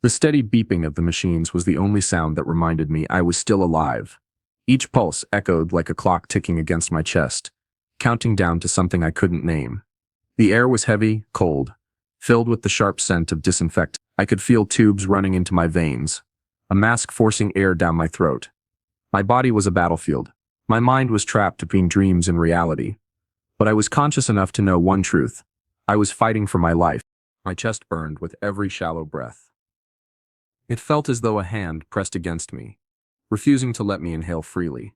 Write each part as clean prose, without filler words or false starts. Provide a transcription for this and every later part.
The steady beeping of the machines was the only sound that reminded me I was still alive. Each pulse echoed like a clock ticking against my chest, counting down to something I couldn't name. The air was heavy, cold, filled with the sharp scent of disinfectant. I could feel tubes running into my veins, a mask forcing air down my throat. My body was a battlefield. My mind was trapped between dreams and reality. But I was conscious enough to know one truth. I was fighting for my life. My chest burned with every shallow breath. It felt as though a hand pressed against me, refusing to let me inhale freely.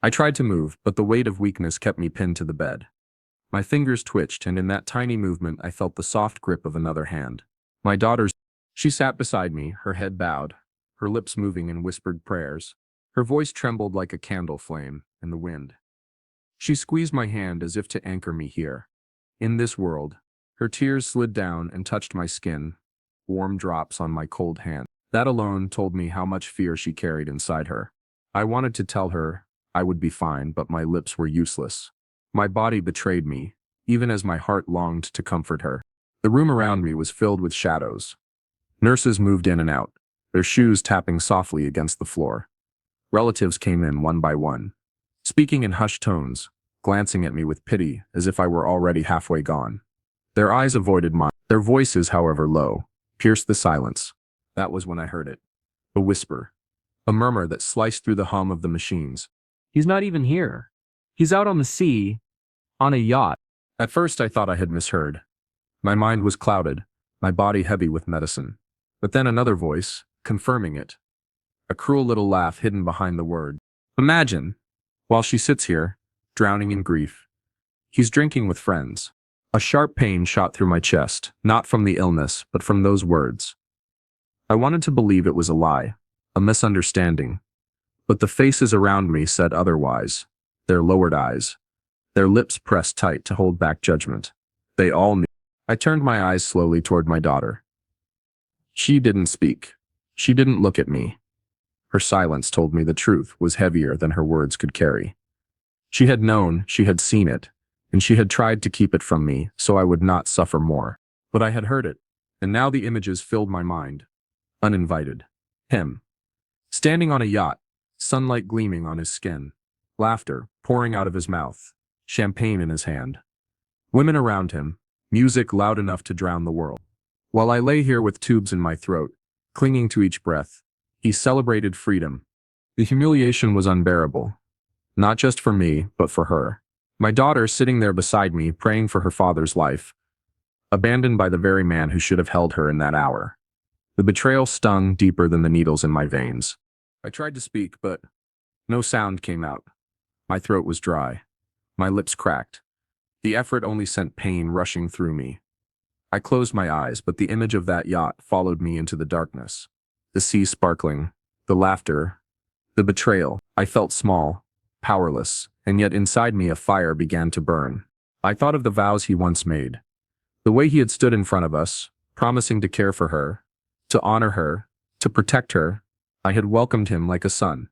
I tried to move, but the weight of weakness kept me pinned to the bed. My fingers twitched, and in that tiny movement I felt the soft grip of another hand. My daughter's. She sat beside me, her head bowed, her lips moving in whispered prayers. Her voice trembled like a candle flame in the wind. She squeezed my hand as if to anchor me here. In this world, her tears slid down and touched my skin, warm drops on my cold hand. That alone told me how much fear she carried inside her. I wanted to tell her I would be fine, but my lips were useless. My body betrayed me, even as my heart longed to comfort her. The room around me was filled with shadows. Nurses moved in and out, their shoes tapping softly against the floor. Relatives came in one by one, speaking in hushed tones, glancing at me with pity as if I were already halfway gone. Their eyes avoided mine. Their voices, however low, pierced the silence. That was when I heard it. A whisper. A murmur that sliced through the hum of the machines. He's not even here. He's out on the sea, on a yacht. At first I thought I had misheard. My mind was clouded, my body heavy with medicine. But then another voice, confirming it. A cruel little laugh hidden behind the word. Imagine, while she sits here, drowning in grief, he's drinking with friends. A sharp pain shot through my chest, not from the illness, but from those words. I wanted to believe it was a lie, a misunderstanding. But the faces around me said otherwise, their lowered eyes, their lips pressed tight to hold back judgment. They all knew. I turned my eyes slowly toward my daughter. She didn't speak. She didn't look at me. Her silence told me the truth was heavier than her words could carry. She had known, she had seen it, and she had tried to keep it from me so I would not suffer more. But I had heard it, and now the images filled my mind. Uninvited. Him. Standing on a yacht, sunlight gleaming on his skin, laughter pouring out of his mouth, champagne in his hand. Women around him, music loud enough to drown the world. While I lay here with tubes in my throat, clinging to each breath, he celebrated freedom. The humiliation was unbearable. Not just for me, but for her. My daughter sitting there beside me, praying for her father's life, abandoned by the very man who should have held her in that hour. The betrayal stung deeper than the needles in my veins. I tried to speak, but no sound came out. My throat was dry. My lips cracked. The effort only sent pain rushing through me. I closed my eyes, but the image of that yacht followed me into the darkness. The sea sparkling, the laughter, the betrayal. I felt small, powerless, and yet inside me a fire began to burn. I thought of the vows he once made. The way he had stood in front of us, promising to care for her, to honor her, to protect her. I had welcomed him like a son.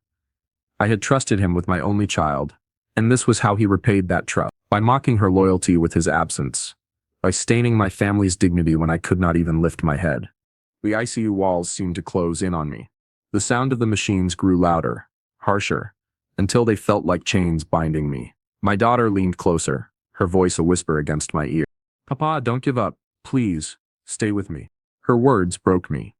I had trusted him with my only child, and this was how he repaid that trust. By mocking her loyalty with his absence. By staining my family's dignity when I could not even lift my head. The ICU walls seemed to close in on me. The sound of the machines grew louder, harsher, until they felt like chains binding me. My daughter leaned closer, her voice a whisper against my ear. Papa, don't give up. Please, stay with me. Her words broke me.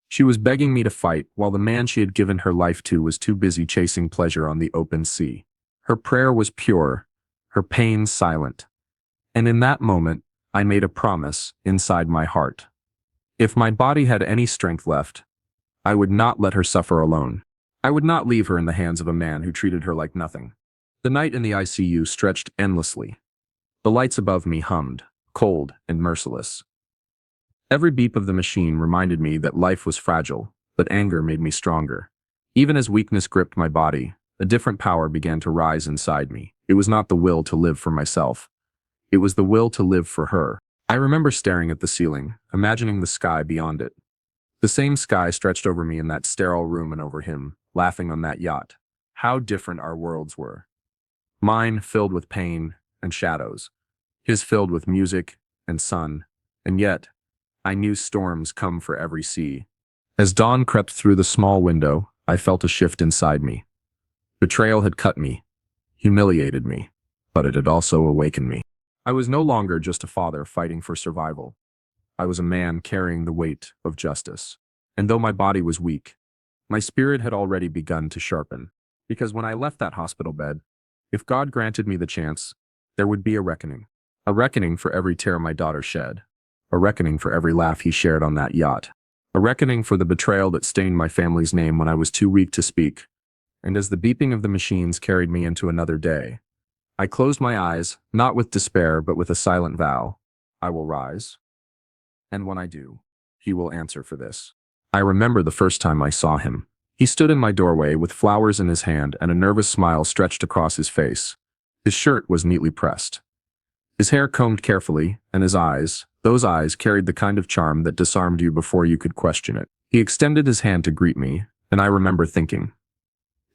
She was begging me to fight while the man she had given her life to was too busy chasing pleasure on the open sea. Her prayer was pure, her pain silent. And in that moment, I made a promise inside my heart. If my body had any strength left, I would not let her suffer alone. I would not leave her in the hands of a man who treated her like nothing. The night in the ICU stretched endlessly. The lights above me hummed, cold and merciless. Every beep of the machine reminded me that life was fragile, but anger made me stronger. Even as weakness gripped my body, a different power began to rise inside me. It was not the will to live for myself. It was the will to live for her. I remember staring at the ceiling, imagining the sky beyond it. The same sky stretched over me in that sterile room and over him, laughing on that yacht. How different our worlds were. Mine filled with pain and shadows. His filled with music and sun. And yet, I knew storms come for every sea. As dawn crept through the small window, I felt a shift inside me. Betrayal had cut me, humiliated me, but it had also awakened me. I was no longer just a father fighting for survival. I was a man carrying the weight of justice. And though my body was weak, my spirit had already begun to sharpen. Because when I left that hospital bed, if God granted me the chance, there would be a reckoning. A reckoning for every tear my daughter shed. A reckoning for every laugh he shared on that yacht. A reckoning for the betrayal that stained my family's name when I was too weak to speak. And as the beeping of the machines carried me into another day, I closed my eyes, not with despair but with a silent vow. I will rise. And when I do, he will answer for this. I remember the first time I saw him. He stood in my doorway with flowers in his hand and a nervous smile stretched across his face. His shirt was neatly pressed. His hair combed carefully, and his eyes, those eyes carried the kind of charm that disarmed you before you could question it. He extended his hand to greet me, and I remember thinking,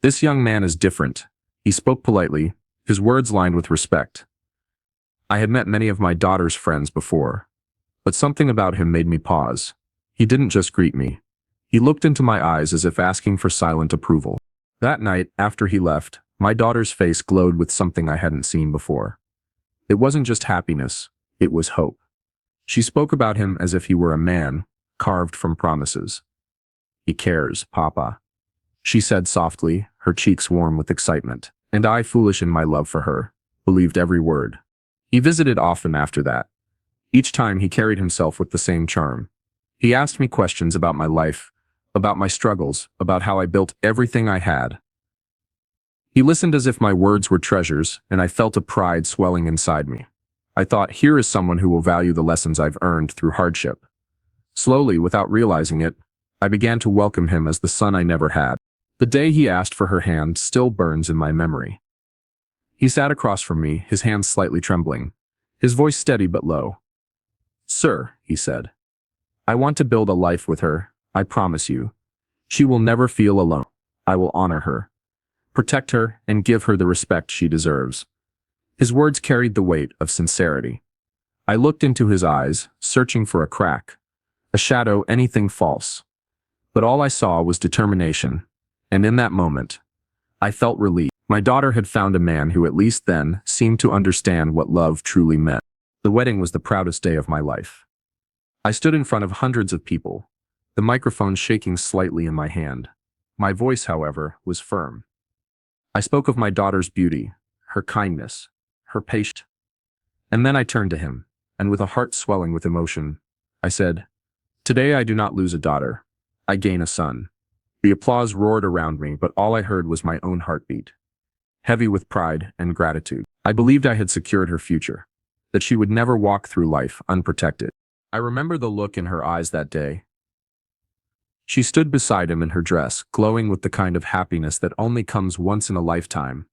this young man is different. He spoke politely, his words lined with respect. I had met many of my daughter's friends before, but something about him made me pause. He didn't just greet me. He looked into my eyes as if asking for silent approval. That night, after he left, my daughter's face glowed with something I hadn't seen before. It wasn't just happiness, it was hope. She spoke about him as if he were a man, carved from promises. He cares, Papa, she said softly, her cheeks warm with excitement. And I, foolish in my love for her, believed every word. He visited often after that. Each time he carried himself with the same charm. He asked me questions about my life, about my struggles, about how I built everything I had. He listened as if my words were treasures, and I felt a pride swelling inside me. I thought, here is someone who will value the lessons I've earned through hardship. Slowly, without realizing it, I began to welcome him as the son I never had. The day he asked for her hand still burns in my memory. He sat across from me, his hands slightly trembling, his voice steady but low. Sir, he said, I want to build a life with her, I promise you. She will never feel alone. I will honor her, protect her, and give her the respect she deserves. His words carried the weight of sincerity. I looked into his eyes, searching for a crack, a shadow, anything false. But all I saw was determination, and in that moment, I felt relief. My daughter had found a man who at least then seemed to understand what love truly meant. The wedding was the proudest day of my life. I stood in front of hundreds of people, the microphone shaking slightly in my hand. My voice, however, was firm. I spoke of my daughter's beauty, her kindness, her patience. And then I turned to him, and with a heart swelling with emotion, I said, today I do not lose a daughter, I gain a son. The applause roared around me, but all I heard was my own heartbeat, heavy with pride and gratitude. I believed I had secured her future, that she would never walk through life unprotected. I remember the look in her eyes that day. She stood beside him in her dress, glowing with the kind of happiness that only comes once in a lifetime.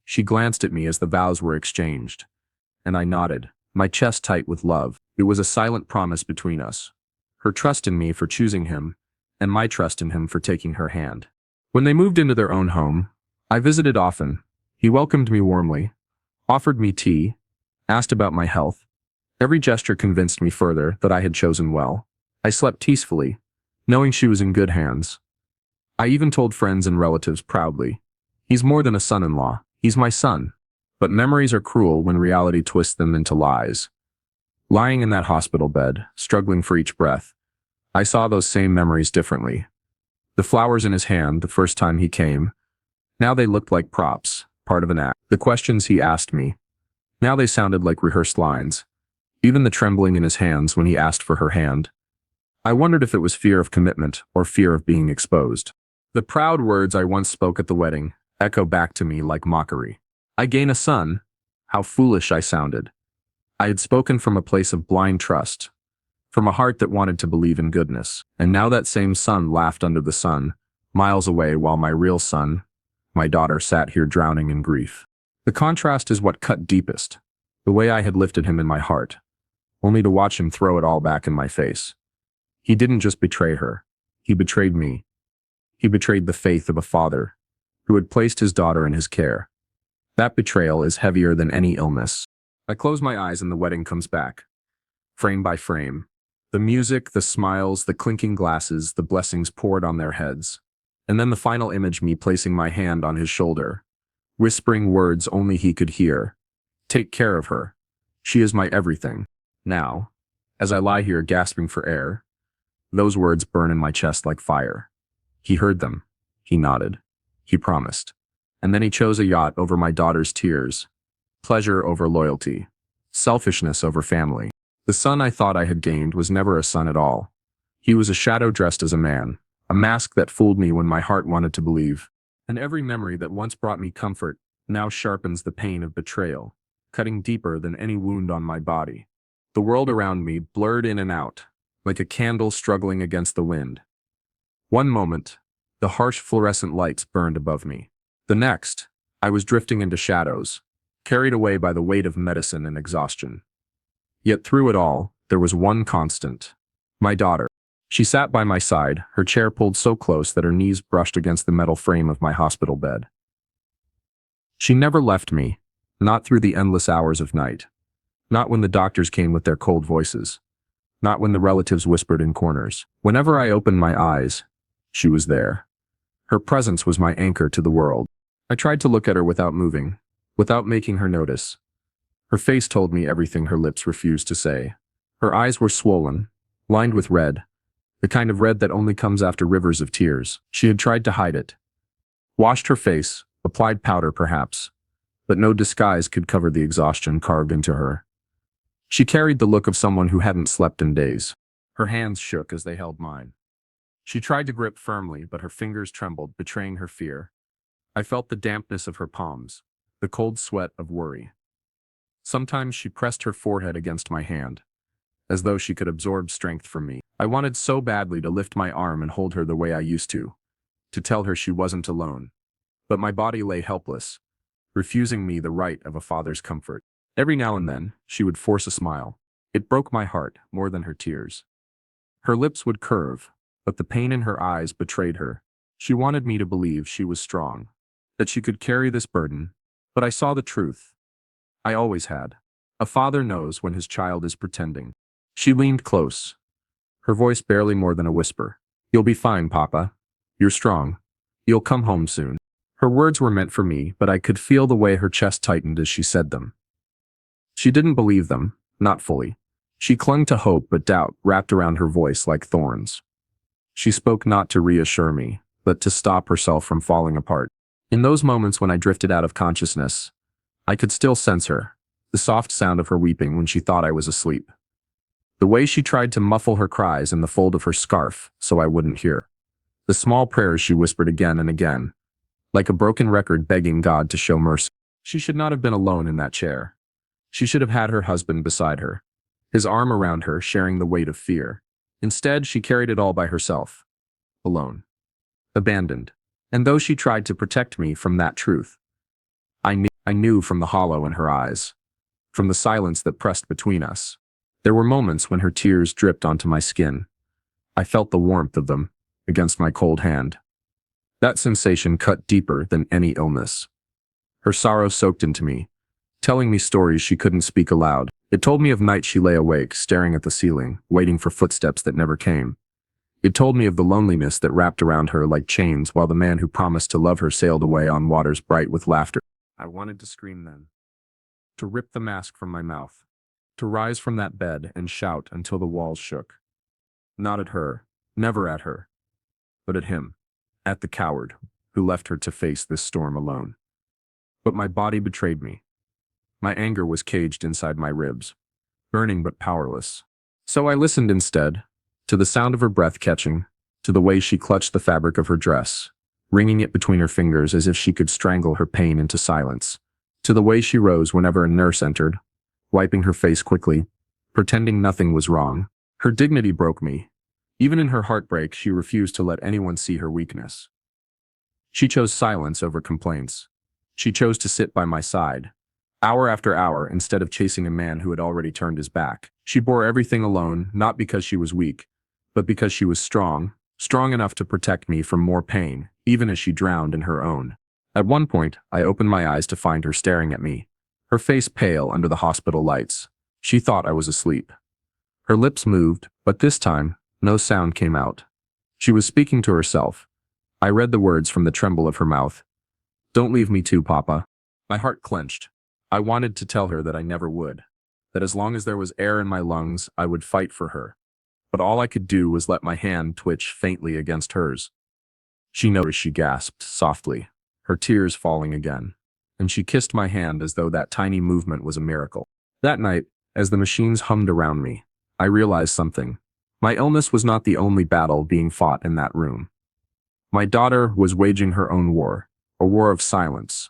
She glanced at me as the vows were exchanged, and I nodded, my chest tight with love. It was a silent promise between us, her trust in me for choosing him, and my trust in him for taking her hand. When they moved into their own home, I visited often. He welcomed me warmly, offered me tea, asked about my health. Every gesture convinced me further that I had chosen well. I slept peacefully, knowing she was in good hands. I even told friends and relatives proudly, he's more than a son-in-law, he's my son. But memories are cruel when reality twists them into lies. Lying in that hospital bed, struggling for each breath, I saw those same memories differently. The flowers in his hand the first time he came, now they looked like props, part of an act. The questions he asked me, now they sounded like rehearsed lines. Even the trembling in his hands when he asked for her hand. I wondered if it was fear of commitment or fear of being exposed. The proud words I once spoke at the wedding echo back to me like mockery. I gain a son. How foolish I sounded. I had spoken from a place of blind trust, from a heart that wanted to believe in goodness. And now that same son laughed under the sun, miles away, while my real son, my daughter, sat here drowning in grief. The contrast is what cut deepest. The way I had lifted him in my heart, only to watch him throw it all back in my face. He didn't just betray her. He betrayed me. He betrayed the faith of a father who had placed his daughter in his care. That betrayal is heavier than any illness. I close my eyes and the wedding comes back, frame by frame. The music, the smiles, the clinking glasses, the blessings poured on their heads. And then the final image, me placing my hand on his shoulder, whispering words only he could hear. Take care of her. She is my everything. Now, as I lie here gasping for air, those words burn in my chest like fire. He heard them. He nodded. He promised. And then he chose a yacht over my daughter's tears, pleasure over loyalty, selfishness over family. The son I thought I had gained was never a son at all. He was a shadow dressed as a man, a mask that fooled me when my heart wanted to believe. And every memory that once brought me comfort now sharpens the pain of betrayal, cutting deeper than any wound on my body. The world around me blurred in and out, like a candle struggling against the wind. One moment, the harsh fluorescent lights burned above me. The next, I was drifting into shadows, carried away by the weight of medicine and exhaustion. Yet through it all, there was one constant. My daughter. She sat by my side, her chair pulled so close that her knees brushed against the metal frame of my hospital bed. She never left me, not through the endless hours of night. Not when the doctors came with their cold voices. Not when the relatives whispered in corners. Whenever I opened my eyes, she was there. Her presence was my anchor to the world. I tried to look at her without moving, without making her notice. Her face told me everything her lips refused to say. Her eyes were swollen, lined with red, the kind of red that only comes after rivers of tears. She had tried to hide it. Washed her face, applied powder perhaps, but no disguise could cover the exhaustion carved into her. She carried the look of someone who hadn't slept in days. Her hands shook as they held mine. She tried to grip firmly, but her fingers trembled, betraying her fear. I felt the dampness of her palms, the cold sweat of worry. Sometimes she pressed her forehead against my hand, as though she could absorb strength from me. I wanted so badly to lift my arm and hold her the way I used to tell her she wasn't alone. But my body lay helpless, refusing me the right of a father's comfort. Every now and then, she would force a smile. It broke my heart more than her tears. Her lips would curve, but the pain in her eyes betrayed her. She wanted me to believe she was strong, that she could carry this burden, but I saw the truth. I always had. A father knows when his child is pretending. She leaned close, her voice barely more than a whisper. You'll be fine, Papa. You're strong. You'll come home soon. Her words were meant for me, but I could feel the way her chest tightened as she said them. She didn't believe them, not fully. She clung to hope, but doubt wrapped around her voice like thorns. She spoke not to reassure me, but to stop herself from falling apart. In those moments when I drifted out of consciousness, I could still sense her, the soft sound of her weeping when she thought I was asleep. The way she tried to muffle her cries in the fold of her scarf so I wouldn't hear. The small prayers she whispered again and again, like a broken record begging God to show mercy. She should not have been alone in that chair. She should have had her husband beside her, his arm around her, sharing the weight of fear. Instead, she carried it all by herself, alone, abandoned. And though she tried to protect me from that truth, I knew from the hollow in her eyes, from the silence that pressed between us. There were moments when her tears dripped onto my skin. I felt the warmth of them against my cold hand. That sensation cut deeper than any illness. Her sorrow soaked into me, telling me stories she couldn't speak aloud. It told me of nights she lay awake, staring at the ceiling, waiting for footsteps that never came. It told me of the loneliness that wrapped around her like chains while the man who promised to love her sailed away on waters bright with laughter. I wanted to scream then, to rip the mask from my mouth, to rise from that bed and shout until the walls shook. Not at her, never at her, but at him, at the coward who left her to face this storm alone. But my body betrayed me. My anger was caged inside my ribs, burning but powerless. So I listened instead, to the sound of her breath catching, to the way she clutched the fabric of her dress, wringing it between her fingers as if she could strangle her pain into silence, to the way she rose whenever a nurse entered, wiping her face quickly, pretending nothing was wrong. Her dignity broke me. Even in her heartbreak, she refused to let anyone see her weakness. She chose silence over complaints. She chose to sit by my side, hour after hour, instead of chasing a man who had already turned his back. She bore everything alone, not because she was weak, but because she was strong, strong enough to protect me from more pain, even as she drowned in her own. At one point, I opened my eyes to find her staring at me, her face pale under the hospital lights. She thought I was asleep. Her lips moved, but this time, no sound came out. She was speaking to herself. I read the words from the tremble of her mouth. Don't leave me too, Papa. My heart clenched. I wanted to tell her that I never would. That as long as there was air in my lungs, I would fight for her. But all I could do was let my hand twitch faintly against hers. She noticed. She gasped softly, her tears falling again, and she kissed my hand as though that tiny movement was a miracle. That night, as the machines hummed around me, I realized something. My illness was not the only battle being fought in that room. My daughter was waging her own war, a war of silence,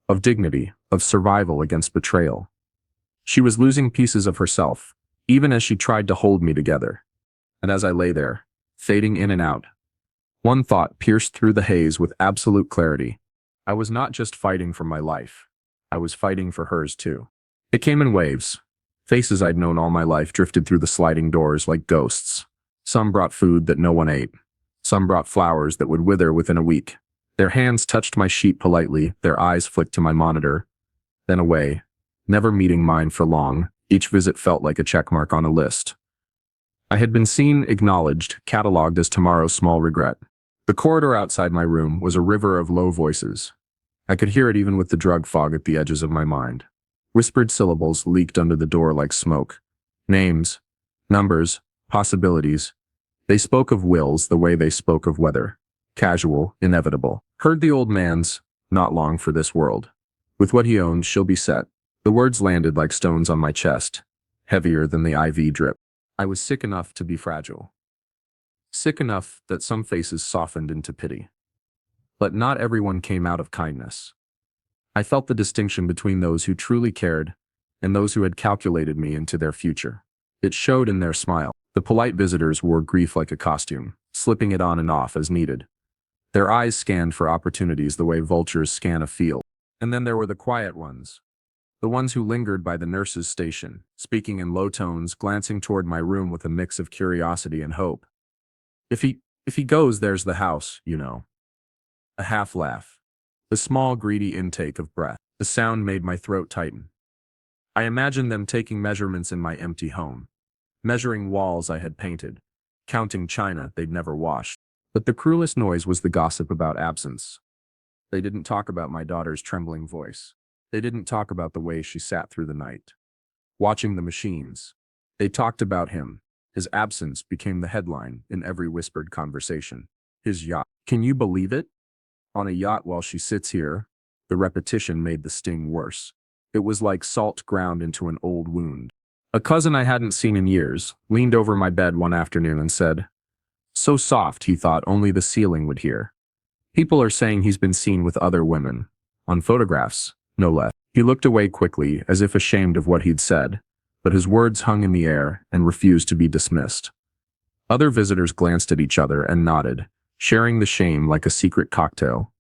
of dignity, of survival against betrayal. She was losing pieces of herself, even as she tried to hold me together. And as I lay there, fading in and out, one thought pierced through the haze with absolute clarity. I was not just fighting for my life. I was fighting for hers too. It came in waves. Faces I'd known all my life drifted through the sliding doors like ghosts. Some brought food that no one ate. Some brought flowers that would wither within a week. Their hands touched my sheet politely, their eyes flicked to my monitor. Then away, never meeting mine for long. Each visit felt like a checkmark on a list. I had been seen, acknowledged, catalogued as tomorrow's small regret. The corridor outside my room was a river of low voices. I could hear it even with the drug fog at the edges of my mind. Whispered syllables leaked under the door like smoke. Names, numbers, possibilities. They spoke of wills the way they spoke of weather. Casual, inevitable. Heard the old man's, not long for this world. With what he owned, she'll be set. The words landed like stones on my chest, heavier than the IV drip. I was sick enough to be fragile. Sick enough that some faces softened into pity. But not everyone came out of kindness. I felt the distinction between those who truly cared and those who had calculated me into their future. It showed in their smile. The polite visitors wore grief like a costume, slipping it on and off as needed. Their eyes scanned for opportunities the way vultures scan a field. And then there were the quiet ones. The ones who lingered by the nurse's station, speaking in low tones, glancing toward my room with a mix of curiosity and hope. If he goes, there's the house, you know. A half laugh. The small, greedy intake of breath. The sound made my throat tighten. I imagined them taking measurements in my empty home. Measuring walls I had painted. Counting china they'd never washed. But the cruelest noise was the gossip about absence. They didn't talk about my daughter's trembling voice. They didn't talk about the way she sat through the night, watching the machines. They talked about him. His absence became the headline in every whispered conversation. His yacht. Can you believe it? On a yacht while she sits here. The repetition made the sting worse. It was like salt ground into an old wound. A cousin I hadn't seen in years leaned over my bed one afternoon and said, "So soft," he thought only the ceiling would hear. "People are saying he's been seen with other women. On photographs, no less." He looked away quickly, as if ashamed of what he'd said, but his words hung in the air and refused to be dismissed. Other visitors glanced at each other and nodded, sharing the shame like a secret cocktail.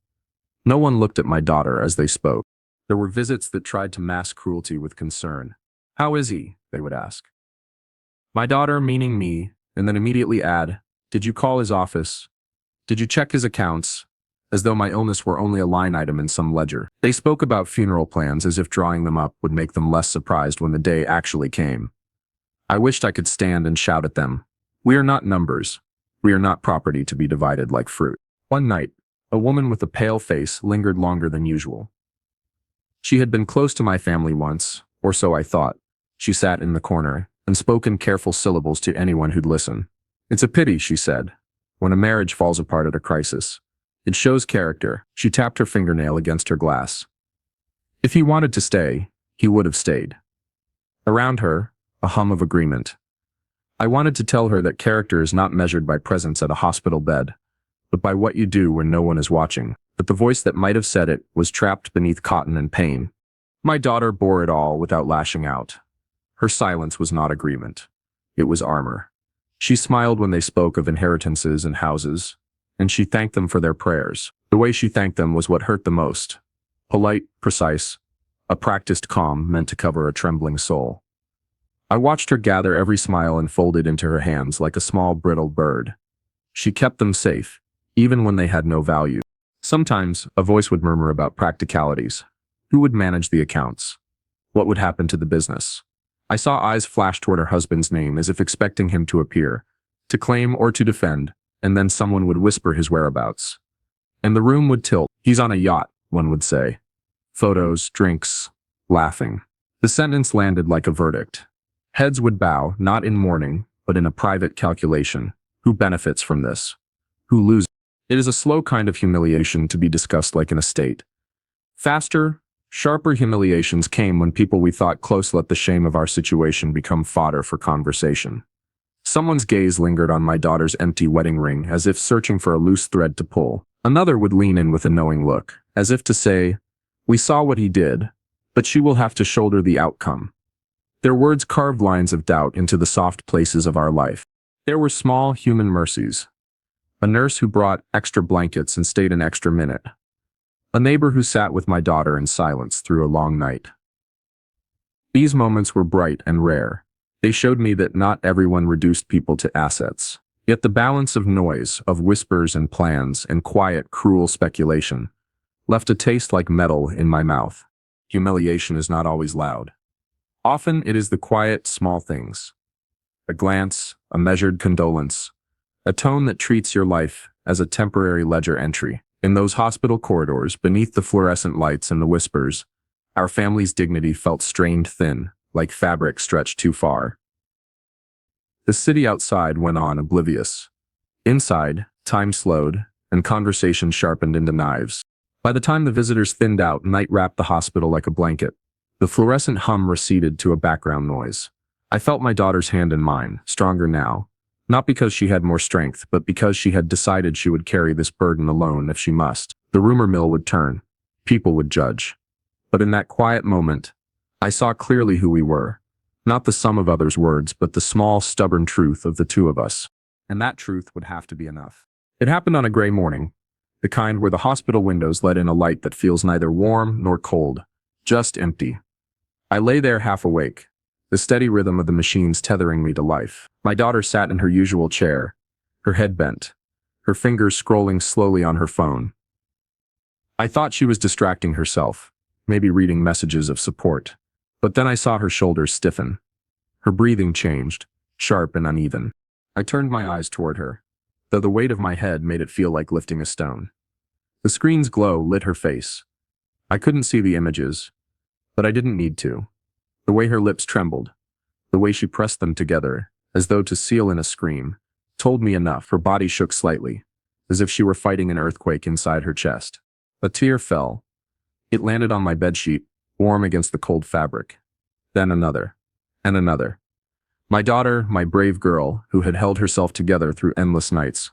No one looked at my daughter as they spoke. There were visits that tried to mask cruelty with concern. "How is he?" they would ask. My daughter, meaning me, and then immediately add, "Did you call his office? Did you check his accounts?" As though my illness were only a line item in some ledger. They spoke about funeral plans as if drawing them up would make them less surprised when the day actually came. I wished I could stand and shout at them. We are not numbers. We are not property to be divided like fruit. One night, a woman with a pale face lingered longer than usual. She had been close to my family once, or so I thought. She sat in the corner and spoke in careful syllables to anyone who'd listen. "It's a pity," she said, "when a marriage falls apart at a crisis. It shows character." She tapped her fingernail against her glass. If he wanted to stay, he would have stayed. Around her, a hum of agreement. I wanted to tell her that character is not measured by presence at a hospital bed, but by what you do when no one is watching. But the voice that might have said it was trapped beneath cotton and pain. My daughter bore it all without lashing out. Her silence was not agreement. It was armor. She smiled when they spoke of inheritances and houses, and she thanked them for their prayers. The way she thanked them was what hurt the most. Polite, precise, a practiced calm meant to cover a trembling soul. I watched her gather every smile and fold it into her hands like a small brittle bird. She kept them safe, even when they had no value. Sometimes, a voice would murmur about practicalities. Who would manage the accounts? What would happen to the business? I saw eyes flash toward her husband's name as if expecting him to appear, to claim or to defend, and then someone would whisper his whereabouts. And the room would tilt. He's on a yacht, one would say. Photos, drinks, laughing. The sentence landed like a verdict. Heads would bow, not in mourning, but in a private calculation. Who benefits from this? Who loses? It is a slow kind of humiliation to be discussed like an estate. Faster, sharper humiliations came when people we thought close let the shame of our situation become fodder for conversation. Someone's gaze lingered on my daughter's empty wedding ring as if searching for a loose thread to pull. Another would lean in with a knowing look, as if to say, "We saw what he did, but she will have to shoulder the outcome." Their words carved lines of doubt into the soft places of our life. There were small human mercies. A nurse who brought extra blankets and stayed an extra minute. A neighbor who sat with my daughter in silence through a long night. These moments were bright and rare. They showed me that not everyone reduced people to assets. Yet the balance of noise, of whispers and plans, and quiet, cruel speculation left a taste like metal in my mouth. Humiliation is not always loud. Often it is the quiet, small things. A glance, a measured condolence, a tone that treats your life as a temporary ledger entry. In those hospital corridors, beneath the fluorescent lights and the whispers, our family's dignity felt strained thin, like fabric stretched too far. The city outside went on oblivious. Inside, time slowed, and conversation sharpened into knives. By the time the visitors thinned out, night wrapped the hospital like a blanket. The fluorescent hum receded to a background noise. I felt my daughter's hand in mine, stronger now. Not because she had more strength, but because she had decided she would carry this burden alone if she must. The rumor mill would turn. People would judge. But in that quiet moment, I saw clearly who we were. Not the sum of others' words, but the small, stubborn truth of the two of us. And that truth would have to be enough. It happened on a gray morning, the kind where the hospital windows let in a light that feels neither warm nor cold, just empty. I lay there half awake, the steady rhythm of the machines tethering me to life. My daughter sat in her usual chair, her head bent, her fingers scrolling slowly on her phone. I thought she was distracting herself, maybe reading messages of support. But then I saw her shoulders stiffen. Her breathing changed, sharp and uneven. I turned my eyes toward her, though the weight of my head made it feel like lifting a stone. The screen's glow lit her face. I couldn't see the images, but I didn't need to. The way her lips trembled, the way she pressed them together, as though to seal in a scream, told me enough. Her body shook slightly, as if she were fighting an earthquake inside her chest. A tear fell. It landed on my bedsheet, warm against the cold fabric. Then another, and another. My daughter, my brave girl, who had held herself together through endless nights,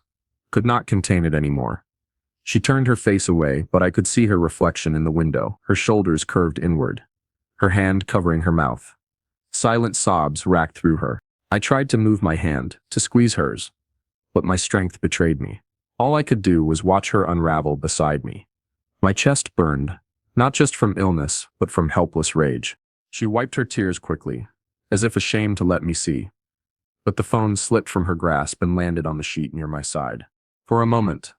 could not contain it anymore. She turned her face away, but I could see her reflection in the window, her shoulders curved inward, her hand covering her mouth. Silent sobs racked through her. I tried to move my hand, to squeeze hers, but my strength betrayed me. All I could do was watch her unravel beside me. My chest burned, not just from illness, but from helpless rage. She wiped her tears quickly, as if ashamed to let me see. But the phone slipped from her grasp and landed on the sheet near my side. For a moment,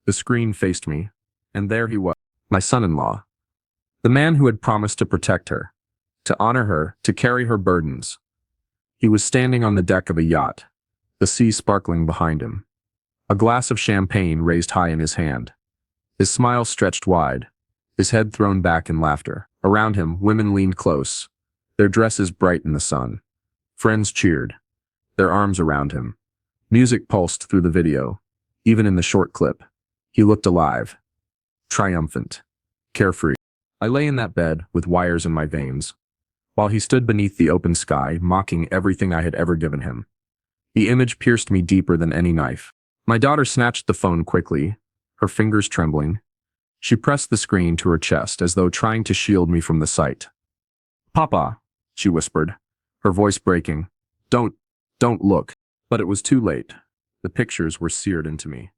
the screen faced me, and there he was, my son-in-law. The man who had promised to protect her, to honor her, to carry her burdens. He was standing on the deck of a yacht, the sea sparkling behind him. A glass of champagne raised high in his hand. His smile stretched wide, his head thrown back in laughter. Around him, women leaned close, their dresses bright in the sun. Friends cheered, their arms around him. Music pulsed through the video, even in the short clip. He looked alive, triumphant, carefree. I lay in that bed with wires in my veins, while he stood beneath the open sky, mocking everything I had ever given him. The image pierced me deeper than any knife. My daughter snatched the phone quickly, her fingers trembling. She pressed the screen to her chest as though trying to shield me from the sight. "Papa," she whispered, her voice breaking. Don't look." But it was too late. The pictures were seared into me.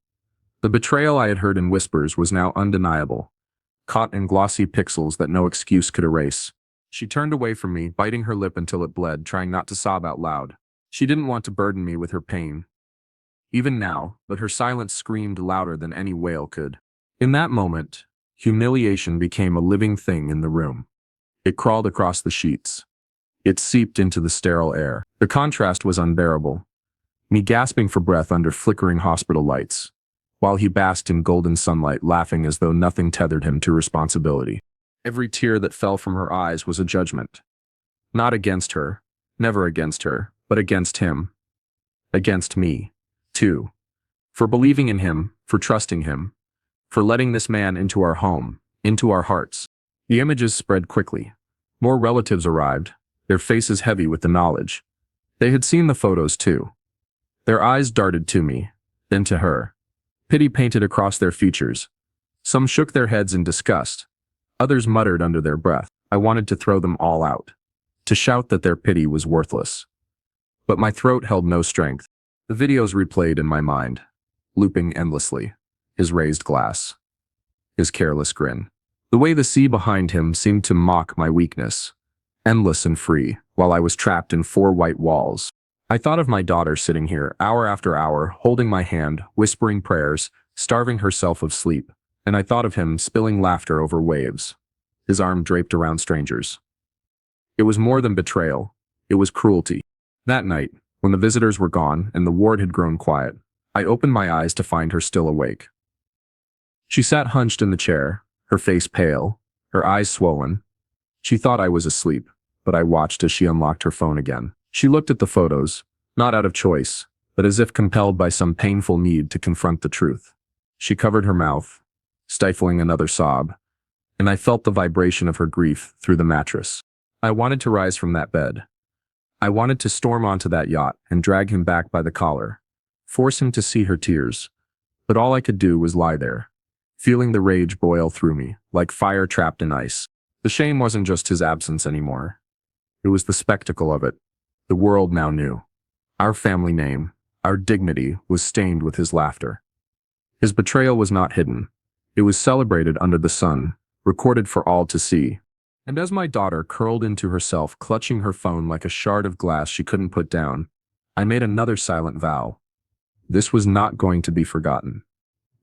The betrayal I had heard in whispers was now undeniable, caught in glossy pixels that no excuse could erase. She turned away from me, biting her lip until it bled, trying not to sob out loud. She didn't want to burden me with her pain, even now, but her silence screamed louder than any wail could. In that moment, humiliation became a living thing in the room. It crawled across the sheets. It seeped into the sterile air. The contrast was unbearable. Me gasping for breath under flickering hospital lights, while he basked in golden sunlight, laughing as though nothing tethered him to responsibility. Every tear that fell from her eyes was a judgment. Not against her, never against her, but against him. Against me, too. For believing in him, for trusting him, for letting this man into our home, into our hearts. The images spread quickly. More relatives arrived, their faces heavy with the knowledge. They had seen the photos too. Their eyes darted to me, then to her. Pity painted across their features. Some shook their heads in disgust. Others muttered under their breath. I wanted to throw them all out, to shout that their pity was worthless. But my throat held no strength. The videos replayed in my mind, looping endlessly. His raised glass. His careless grin. The way the sea behind him seemed to mock my weakness. Endless and free, while I was trapped in four white walls. I thought of my daughter sitting here, hour after hour, holding my hand, whispering prayers, starving herself of sleep. And I thought of him spilling laughter over waves, his arm draped around strangers. It was more than betrayal. It was cruelty. That night, when the visitors were gone and the ward had grown quiet, I opened my eyes to find her still awake. She sat hunched in the chair, her face pale, her eyes swollen. She thought I was asleep, but I watched as she unlocked her phone again. She looked at the photos, not out of choice, but as if compelled by some painful need to confront the truth. She covered her mouth, stifling another sob, and I felt the vibration of her grief through the mattress. I wanted to rise from that bed. I wanted to storm onto that yacht and drag him back by the collar, force him to see her tears. But all I could do was lie there, feeling the rage boil through me, like fire trapped in ice. The shame wasn't just his absence anymore. It was the spectacle of it. The world now knew. Our family name, our dignity, was stained with his laughter. His betrayal was not hidden. It was celebrated under the sun, recorded for all to see. And as my daughter curled into herself, clutching her phone like a shard of glass she couldn't put down, I made another silent vow. This was not going to be forgotten.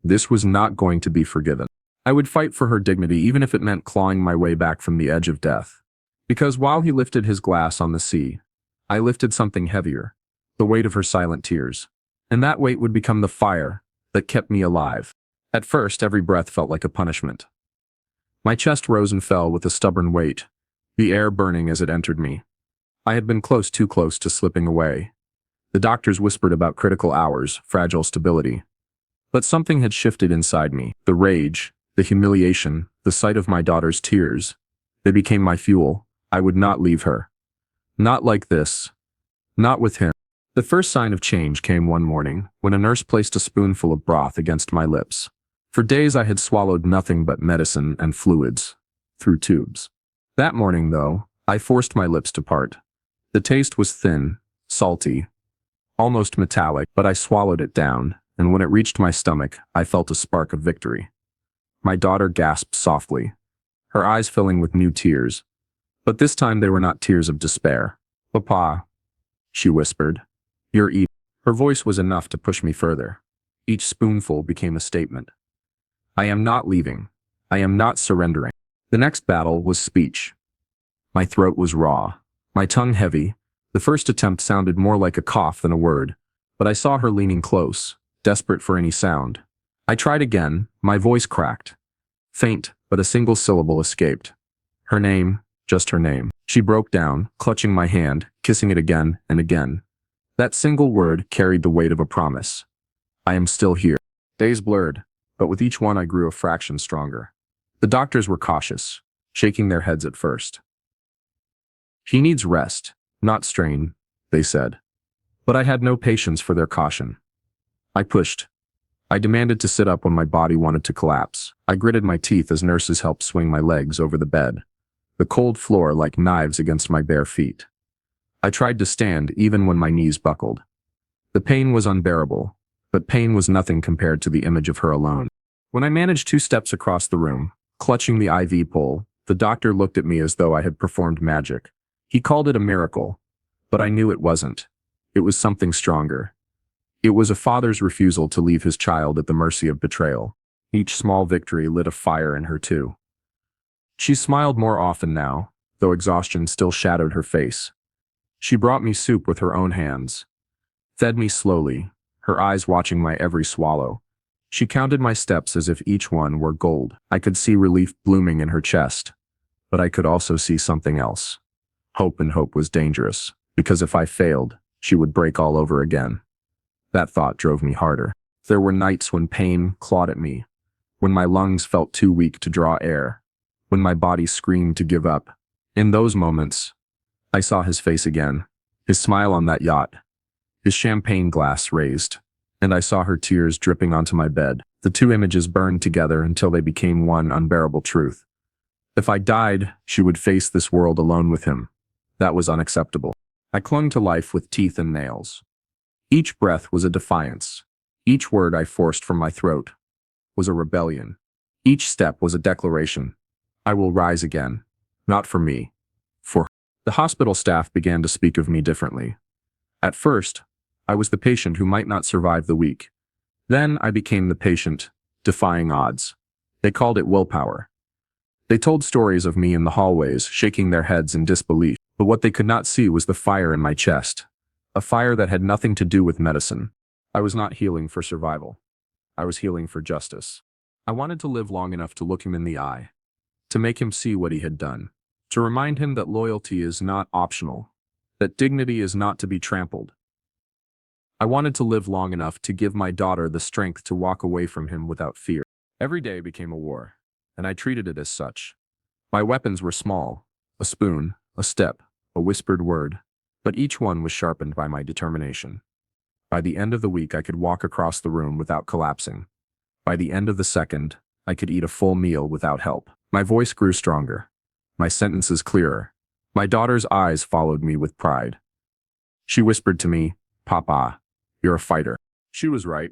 This was not going to be forgiven. I would fight for her dignity even if it meant clawing my way back from the edge of death. Because while he lifted his glass on the sea, I lifted something heavier, the weight of her silent tears. And that weight would become the fire that kept me alive. At first, every breath felt like a punishment. My chest rose and fell with a stubborn weight, the air burning as it entered me. I had been close, too close to slipping away. The doctors whispered about critical hours, fragile stability. But something had shifted inside me. The rage, the humiliation, the sight of my daughter's tears. They became my fuel. I would not leave her. Not like this. Not with him. The first sign of change came one morning when a nurse placed a spoonful of broth against my lips. For days I had swallowed nothing but medicine and fluids, through tubes. That morning, though, I forced my lips to part. The taste was thin, salty, almost metallic, but I swallowed it down, and when it reached my stomach, I felt a spark of victory. My daughter gasped softly, her eyes filling with new tears. But this time they were not tears of despair. "Papa," she whispered, "you're eating." Her voice was enough to push me further. Each spoonful became a statement. I am not leaving. I am not surrendering. The next battle was speech. My throat was raw, my tongue heavy. The first attempt sounded more like a cough than a word, but I saw her leaning close, desperate for any sound. I tried again, my voice cracked. Faint, but a single syllable escaped. Her name, just her name. She broke down, clutching my hand, kissing it again and again. That single word carried the weight of a promise. I am still here. Days blurred, but with each one I grew a fraction stronger. The doctors were cautious, shaking their heads at first. He needs rest, not strain, they said. But I had no patience for their caution. I pushed. I demanded to sit up when my body wanted to collapse. I gritted my teeth as nurses helped swing my legs over the bed, the cold floor like knives against my bare feet. I tried to stand even when my knees buckled. The pain was unbearable, but pain was nothing compared to the image of her alone. When I managed 2 steps across the room, clutching the IV pole, the doctor looked at me as though I had performed magic. He called it a miracle, but I knew it wasn't. It was something stronger. It was a father's refusal to leave his child at the mercy of betrayal. Each small victory lit a fire in her too. She smiled more often now, though exhaustion still shadowed her face. She brought me soup with her own hands, fed me slowly, her eyes watching my every swallow. She counted my steps as if each one were gold. I could see relief blooming in her chest, but I could also see something else. Hope, and hope was dangerous, because if I failed, she would break all over again. That thought drove me harder. There were nights when pain clawed at me, when my lungs felt too weak to draw air, when my body screamed to give up. In those moments, I saw his face again, his smile on that yacht, his champagne glass raised, and I saw her tears dripping onto my bed. The two images burned together until they became one unbearable truth. If I died, she would face this world alone with him. That was unacceptable. I clung to life with teeth and nails. Each breath was a defiance. Each word I forced from my throat was a rebellion. Each step was a declaration. I will rise again. Not for me. For her. The hospital staff began to speak of me differently. At first, I was the patient who might not survive the week. Then I became the patient, defying odds. They called it willpower. They told stories of me in the hallways, shaking their heads in disbelief. But what they could not see was the fire in my chest. A fire that had nothing to do with medicine. I was not healing for survival. I was healing for justice. I wanted to live long enough to look him in the eye, to make him see what he had done, to remind him that loyalty is not optional, that dignity is not to be trampled. I wanted to live long enough to give my daughter the strength to walk away from him without fear. Every day became a war, and I treated it as such. My weapons were small, a spoon, a step, a whispered word, but each one was sharpened by my determination. By the end of the week, I could walk across the room without collapsing. By the end of the second, I could eat a full meal without help. My voice grew stronger, my sentences clearer. My daughter's eyes followed me with pride. She whispered to me, "Papa, you're a fighter." She was right.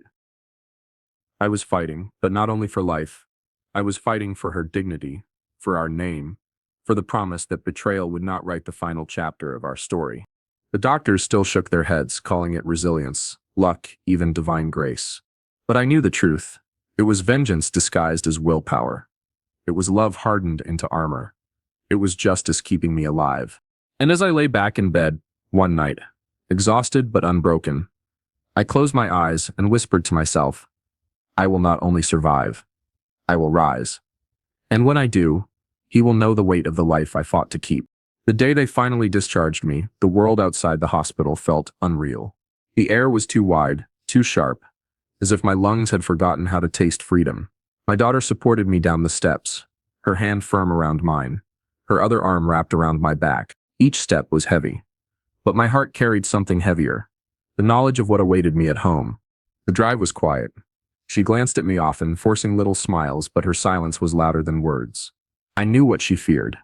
I was fighting, but not only for life. I was fighting for her dignity, for our name, for the promise that betrayal would not write the final chapter of our story. The doctors still shook their heads, calling it resilience, luck, even divine grace. But I knew the truth. It was vengeance disguised as willpower. It was love hardened into armor. It was justice keeping me alive. And as I lay back in bed, one night, exhausted but unbroken, I closed my eyes and whispered to myself, I will not only survive, I will rise. And when I do, he will know the weight of the life I fought to keep. The day they finally discharged me, the world outside the hospital felt unreal. The air was too wide, too sharp, as if my lungs had forgotten how to taste freedom. My daughter supported me down the steps, her hand firm around mine, her other arm wrapped around my back. Each step was heavy, but my heart carried something heavier, the knowledge of what awaited me at home. The drive was quiet. She glanced at me often, forcing little smiles, but her silence was louder than words. I knew what she feared.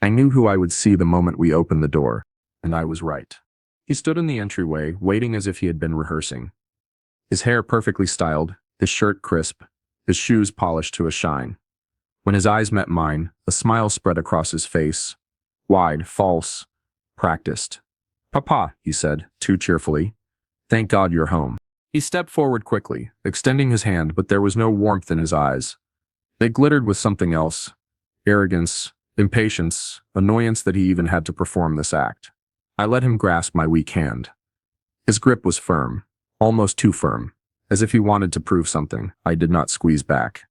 I knew who I would see the moment we opened the door, and I was right. He stood in the entryway, waiting as if he had been rehearsing. His hair perfectly styled, his shirt crisp, his shoes polished to a shine. When his eyes met mine, a smile spread across his face. Wide, false, practiced. "Papa," he said, too cheerfully. "Thank God you're home." He stepped forward quickly, extending his hand, but there was no warmth in his eyes. They glittered with something else. Arrogance, impatience, annoyance that he even had to perform this act. I let him grasp my weak hand. His grip was firm, almost too firm, as if he wanted to prove something. I did not squeeze back.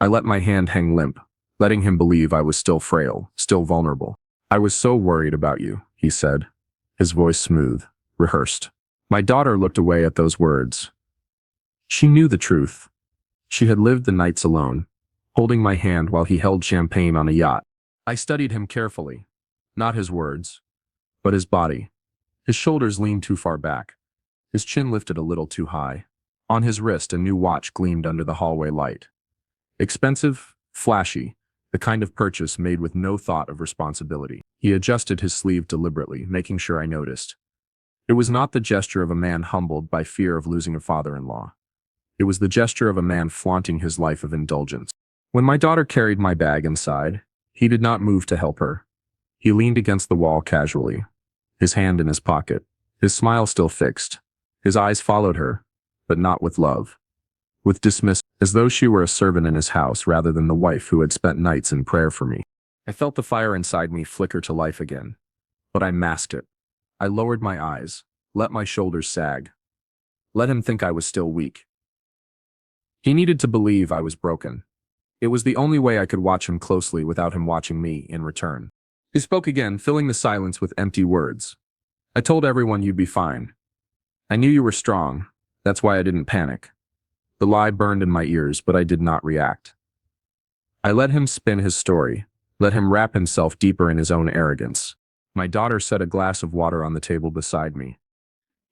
I let my hand hang limp, letting him believe I was still frail, still vulnerable. "I was so worried about you," he said, his voice smooth, rehearsed. My daughter looked away at those words. She knew the truth. She had lived the nights alone, holding my hand while he held champagne on a yacht. I studied him carefully, not his words, but his body. His shoulders leaned too far back, his chin lifted a little too high. On his wrist, a new watch gleamed under the hallway light. Expensive, flashy, the kind of purchase made with no thought of responsibility. He adjusted his sleeve deliberately, making sure I noticed. It was not the gesture of a man humbled by fear of losing a father-in-law. It was the gesture of a man flaunting his life of indulgence. When my daughter carried my bag inside, he did not move to help her. He leaned against the wall casually, his hand in his pocket, his smile still fixed. His eyes followed her, but not with love. With dismiss, as though she were a servant in his house rather than the wife who had spent nights in prayer for me. I felt the fire inside me flicker to life again, but I masked it. I lowered my eyes, let my shoulders sag, let him think I was still weak. He needed to believe I was broken. It was the only way I could watch him closely without him watching me in return. He spoke again, filling the silence with empty words. I told everyone you'd be fine. I knew you were strong. That's why I didn't panic. The lie burned in my ears, but I did not react. I let him spin his story, let him wrap himself deeper in his own arrogance. My daughter set a glass of water on the table beside me.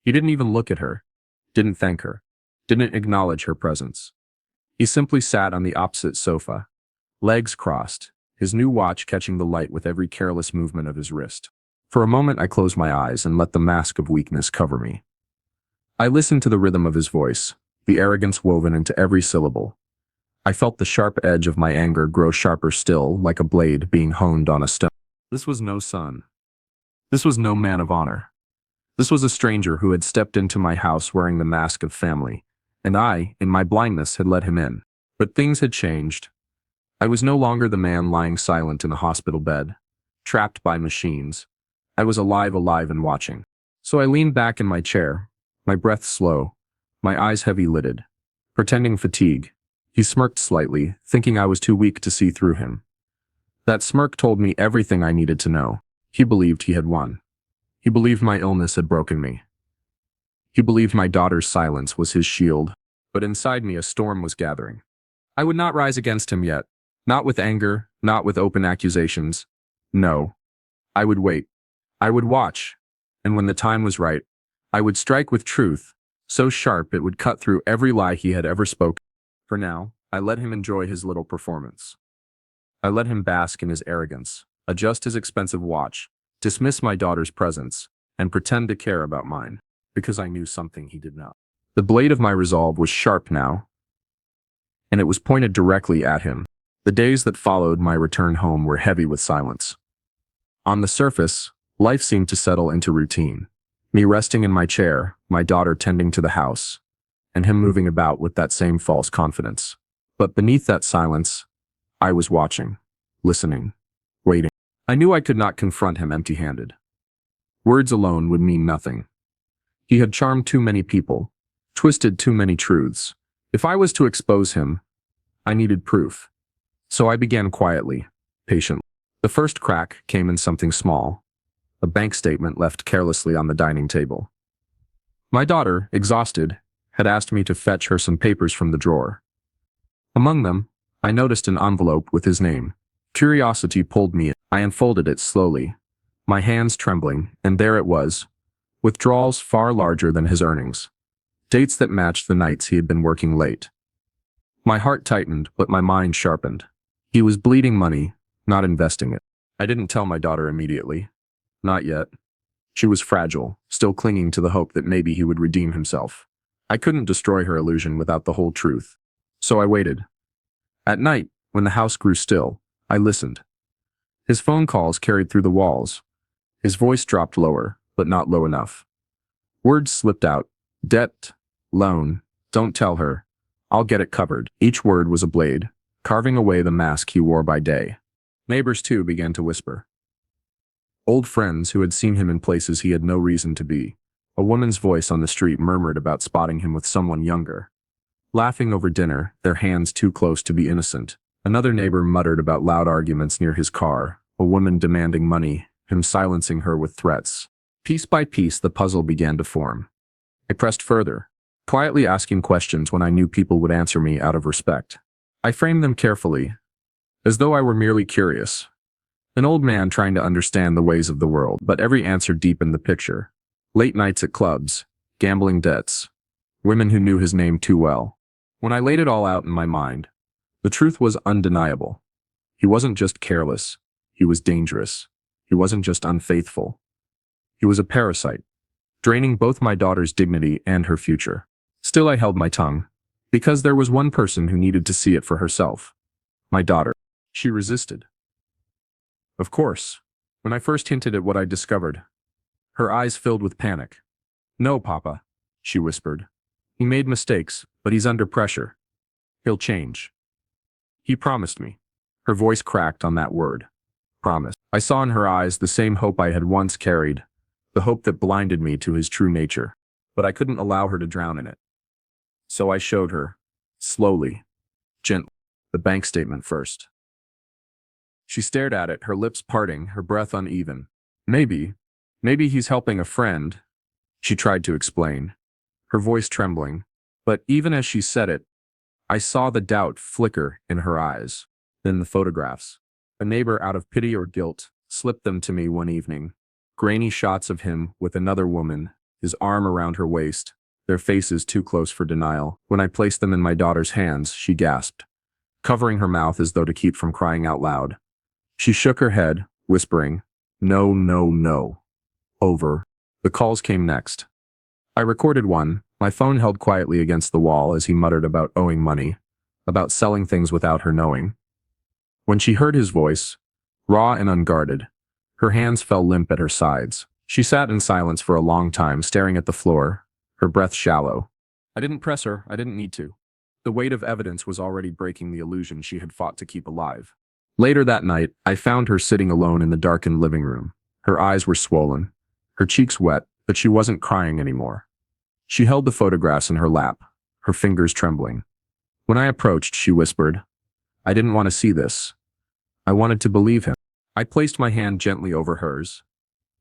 He didn't even look at her, didn't thank her, didn't acknowledge her presence. He simply sat on the opposite sofa, legs crossed, his new watch catching the light with every careless movement of his wrist. For a moment I closed my eyes and let the mask of weakness cover me. I listened to the rhythm of his voice, the arrogance woven into every syllable. I felt the sharp edge of my anger grow sharper still, like a blade being honed on a stone. This was no son. This was no man of honor. This was a stranger who had stepped into my house wearing the mask of family, and I, in my blindness, had let him in. But things had changed. I was no longer the man lying silent in a hospital bed, trapped by machines. I was alive and watching. So I leaned back in my chair, my breath slow, my eyes heavy-lidded, pretending fatigue. He smirked slightly, thinking I was too weak to see through him. That smirk told me everything I needed to know. He believed he had won. He believed my illness had broken me. He believed my daughter's silence was his shield. But inside me a storm was gathering. I would not rise against him yet. Not with anger, not with open accusations. No. I would wait. I would watch. And when the time was right, I would strike with truth, so sharp it would cut through every lie he had ever spoken. For now, I let him enjoy his little performance. I let him bask in his arrogance, adjust his expensive watch, dismiss my daughter's presence, and pretend to care about mine, because I knew something he did not. The blade of my resolve was sharp now, and it was pointed directly at him. The days that followed my return home were heavy with silence. On the surface, life seemed to settle into routine. Me resting in my chair, my daughter tending to the house, and him moving about with that same false confidence. But beneath that silence, I was watching, listening, waiting. I knew I could not confront him empty-handed. Words alone would mean nothing. He had charmed too many people, twisted too many truths. If I was to expose him, I needed proof. So I began quietly, patiently. The first crack came in something small, a bank statement left carelessly on the dining table. My daughter, exhausted, had asked me to fetch her some papers from the drawer. Among them, I noticed an envelope with his name. Curiosity pulled me in. I unfolded it slowly, my hands trembling, and there it was, withdrawals far larger than his earnings, dates that matched the nights he had been working late. My heart tightened, but my mind sharpened. He was bleeding money, not investing it. I didn't tell my daughter immediately. Not yet. She was fragile, still clinging to the hope that maybe he would redeem himself. I couldn't destroy her illusion without the whole truth. So I waited. At night, when the house grew still, I listened. His phone calls carried through the walls. His voice dropped lower, but not low enough. Words slipped out. Debt, loan, don't tell her. I'll get it covered. Each word was a blade, carving away the mask he wore by day. Neighbors, too, began to whisper. Old friends who had seen him in places he had no reason to be. A woman's voice on the street murmured about spotting him with someone younger. Laughing over dinner, their hands too close to be innocent. Another neighbor muttered about loud arguments near his car, a woman demanding money, him silencing her with threats. Piece by piece, the puzzle began to form. I pressed further, quietly asking questions when I knew people would answer me out of respect. I framed them carefully, as though I were merely curious. An old man trying to understand the ways of the world, but every answer deepened the picture. Late nights at clubs, gambling debts, women who knew his name too well. When I laid it all out in my mind, the truth was undeniable. He wasn't just careless, he was dangerous. He wasn't just unfaithful. He was a parasite, draining both my daughter's dignity and her future. Still I held my tongue, because there was one person who needed to see it for herself. My daughter. She resisted. Of course, when I first hinted at what I discovered, her eyes filled with panic. No, Papa, she whispered. He made mistakes, but he's under pressure. He'll change. He promised me. Her voice cracked on that word. Promise. I saw in her eyes the same hope I had once carried, the hope that blinded me to his true nature. But I couldn't allow her to drown in it. So I showed her, slowly, gently, the bank statement first. She stared at it, her lips parting, her breath uneven. Maybe he's helping a friend, she tried to explain, her voice trembling. But even as she said it, I saw the doubt flicker in her eyes. Then the photographs. A neighbor, out of pity or guilt, slipped them to me one evening. Grainy shots of him with another woman, his arm around her waist, their faces too close for denial. When I placed them in my daughter's hands, she gasped, covering her mouth as though to keep from crying out loud. She shook her head, whispering, "No, no, no. Over." The calls came next. I recorded one, my phone held quietly against the wall as he muttered about owing money, about selling things without her knowing. When she heard his voice, raw and unguarded, her hands fell limp at her sides. She sat in silence for a long time, staring at the floor, her breath shallow. I didn't press her, I didn't need to. The weight of evidence was already breaking the illusion she had fought to keep alive. Later that night, I found her sitting alone in the darkened living room. Her eyes were swollen, her cheeks wet, but she wasn't crying anymore. She held the photographs in her lap, her fingers trembling. When I approached, she whispered, "I didn't want to see this. I wanted to believe him." I placed my hand gently over hers,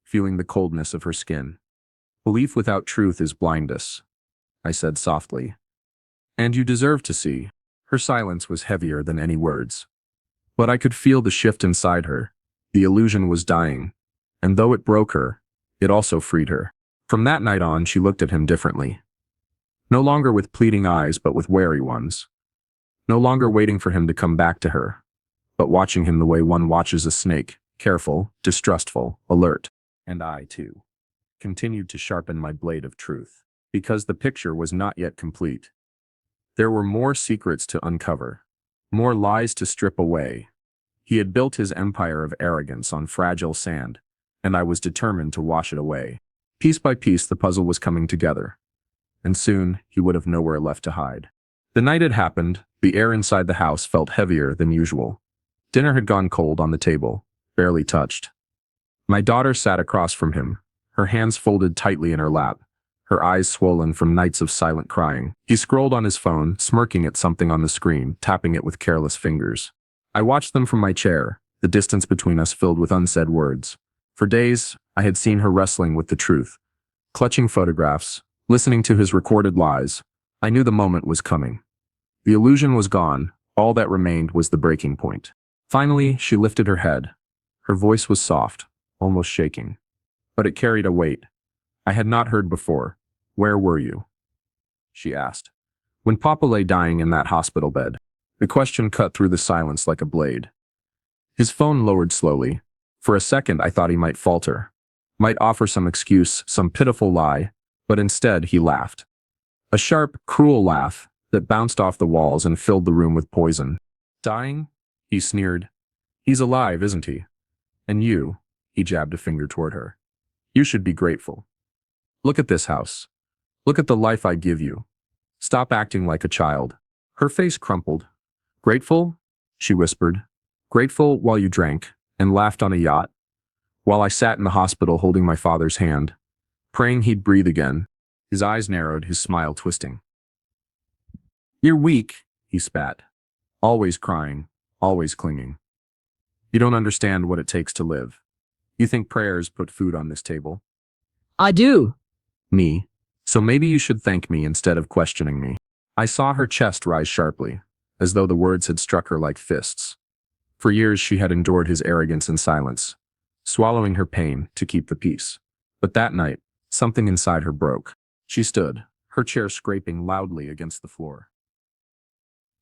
feeling the coldness of her skin. "Belief without truth is blindness," I said softly. "And you deserve to see." Her silence was heavier than any words. But I could feel the shift inside her. The illusion was dying. And though it broke her, it also freed her. From that night on, she looked at him differently. No longer with pleading eyes, but with wary ones. No longer waiting for him to come back to her, but watching him the way one watches a snake, careful, distrustful, alert. And I, too, continued to sharpen my blade of truth, because the picture was not yet complete. There were more secrets to uncover, more lies to strip away. He had built his empire of arrogance on fragile sand, and I was determined to wash it away. Piece by piece, the puzzle was coming together, and soon he would have nowhere left to hide. The night it happened, the air inside the house felt heavier than usual. Dinner had gone cold on the table, barely touched. My daughter sat across from him, her hands folded tightly in her lap, her eyes swollen from nights of silent crying. He scrolled on his phone, smirking at something on the screen, tapping it with careless fingers. I watched them from my chair, the distance between us filled with unsaid words. For days, I had seen her wrestling with the truth, clutching photographs, listening to his recorded lies. I knew the moment was coming. The illusion was gone, all that remained was the breaking point. Finally, she lifted her head. Her voice was soft, almost shaking. But it carried a weight I had not heard before. "Where were you?" she asked. "When Papa lay dying in that hospital bed." The question cut through the silence like a blade. His phone lowered slowly. For a second, I thought he might falter, might offer some excuse, some pitiful lie, but instead he laughed. A sharp, cruel laugh that bounced off the walls and filled the room with poison. "Dying?" he sneered. "He's alive, isn't he? And you," he jabbed a finger toward her, "you should be grateful. Look at this house. Look at the life I give you. Stop acting like a child." Her face crumpled. "Grateful?" she whispered. "Grateful while you drank and laughed on a yacht, while I sat in the hospital holding my father's hand, praying he'd breathe again." His eyes narrowed, his smile twisting. "You're weak," he spat. "Always crying, always clinging. You don't understand what it takes to live. You think prayers put food on this table?" I do. "Me. So maybe you should thank me instead of questioning me." I saw her chest rise sharply, as though the words had struck her like fists. For years she had endured his arrogance in silence, swallowing her pain to keep the peace. But that night, something inside her broke. She stood, her chair scraping loudly against the floor.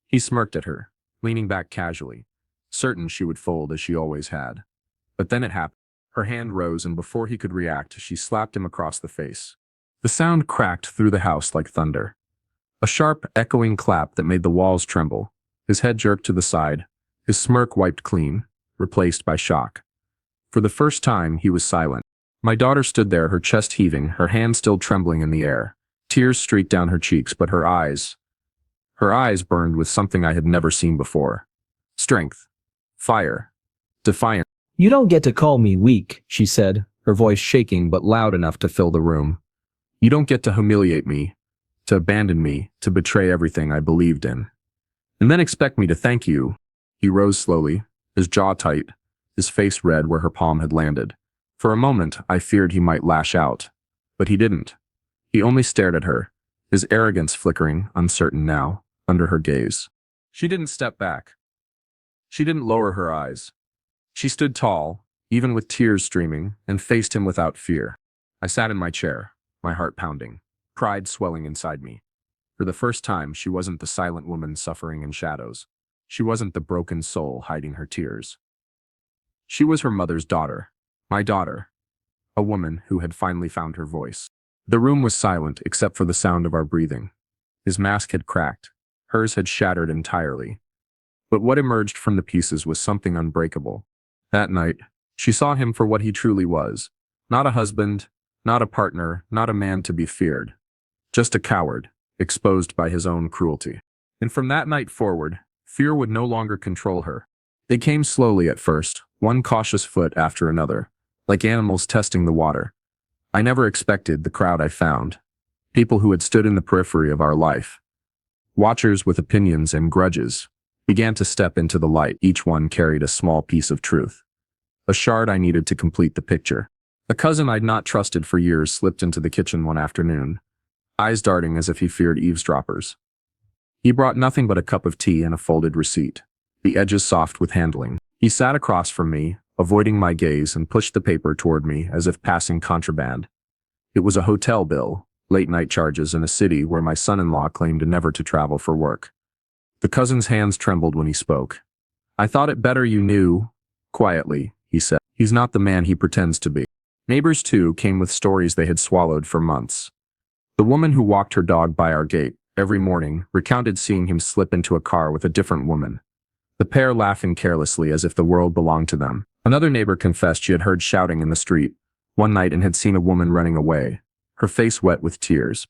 He smirked at her, leaning back casually, certain she would fold as she always had. But then it happened. Her hand rose, and before he could react, she slapped him across the face. The sound cracked through the house like thunder. A sharp, echoing clap that made the walls tremble. His head jerked to the side, his smirk wiped clean, replaced by shock. For the first time, he was silent. My daughter stood there, her chest heaving, her hand still trembling in the air. Tears streaked down her cheeks, but her eyes burned with something I had never seen before. Strength. Fire. Defiance. You don't get to call me weak, she said, her voice shaking but loud enough to fill the room. You don't get to humiliate me, to abandon me, to betray everything I believed in. And then expect me to thank you. He rose slowly, his jaw tight, his face red where her palm had landed. For a moment, I feared he might lash out. But he didn't. He only stared at her, his arrogance flickering, uncertain now, under her gaze. She didn't step back. She didn't lower her eyes. She stood tall, even with tears streaming, and faced him without fear. I sat in my chair, my heart pounding, pride swelling inside me. For the first time, she wasn't the silent woman suffering in shadows. She wasn't the broken soul hiding her tears. She was her mother's daughter, my daughter, a woman who had finally found her voice. The room was silent except for the sound of our breathing. His mask had cracked. Hers had shattered entirely. But what emerged from the pieces was something unbreakable. That night, she saw him for what he truly was. Not a husband, not a partner, not a man to be feared. Just a coward, exposed by his own cruelty. And from that night forward, fear would no longer control her. They came slowly at first, one cautious foot after another, like animals testing the water. I never expected the crowd I found. People who had stood in the periphery of our life. Watchers with opinions and grudges began to step into the light. Each one carried a small piece of truth. A shard I needed to complete the picture. A cousin I'd not trusted for years slipped into the kitchen one afternoon, eyes darting as if he feared eavesdroppers. He brought nothing but a cup of tea and a folded receipt, the edges soft with handling. He sat across from me, avoiding my gaze, and pushed the paper toward me as if passing contraband. It was a hotel bill, late-night charges in a city where my son-in-law claimed never to travel for work. The cousin's hands trembled when he spoke. I thought it better you knew, quietly, he said. He's not the man he pretends to be. Neighbors, too, came with stories they had swallowed for months. The woman who walked her dog by our gate every morning recounted seeing him slip into a car with a different woman, the pair laughing carelessly as if the world belonged to them. Another neighbor confessed she had heard shouting in the street one night and had seen a woman running away, her face wet with tears.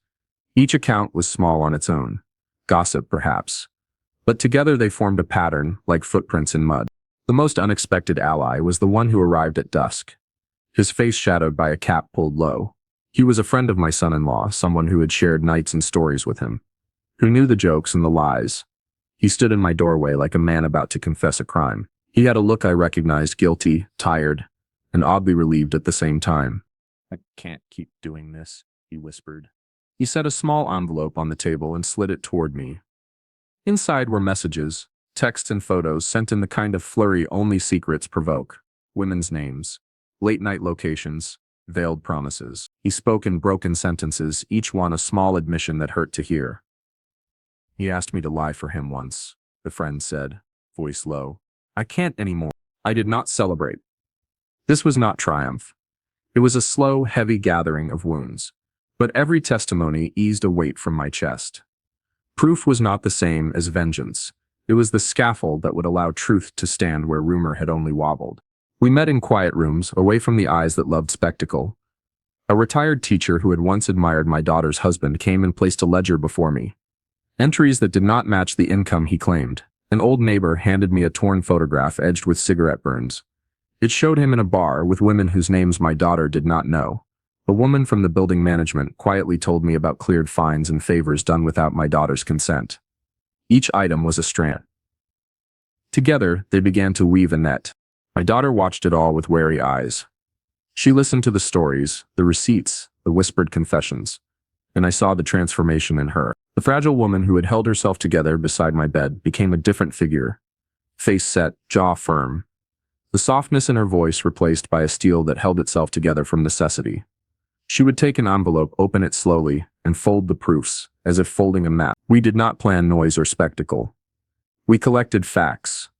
Each account was small on its own. Gossip, perhaps. But together they formed a pattern, like footprints in mud. The most unexpected ally was the one who arrived at dusk, his face shadowed by a cap pulled low. He was a friend of my son-in-law, someone who had shared nights and stories with him, who knew the jokes and the lies. He stood in my doorway like a man about to confess a crime. He had a look I recognized, guilty, tired, and oddly relieved at the same time. I can't keep doing this, he whispered. He set a small envelope on the table and slid it toward me. Inside were messages, texts and photos sent in the kind of flurry only secrets provoke. Women's names, late-night locations, veiled promises. He spoke in broken sentences, each one a small admission that hurt to hear. He asked me to lie for him once, the friend said, voice low. I can't anymore. I did not celebrate. This was not triumph. It was a slow, heavy gathering of wounds. But every testimony eased a weight from my chest. Proof was not the same as vengeance. It was the scaffold that would allow truth to stand where rumor had only wobbled. We met in quiet rooms, away from the eyes that loved spectacle. A retired teacher who had once admired my daughter's husband came and placed a ledger before me. Entries that did not match the income he claimed. An old neighbor handed me a torn photograph edged with cigarette burns. It showed him in a bar with women whose names my daughter did not know. A woman from the building management quietly told me about cleared fines and favors done without my daughter's consent. Each item was a strand. Together, they began to weave a net. My daughter watched it all with wary eyes. She listened to the stories, the receipts, the whispered confessions. And I saw the transformation in her. The fragile woman who had held herself together beside my bed became a different figure. Face set, jaw firm. The softness in her voice replaced by a steel that held itself together from necessity. She would take an envelope, open it slowly, and fold the proofs, as if folding a map. We did not plan noise or spectacle. We collected facts.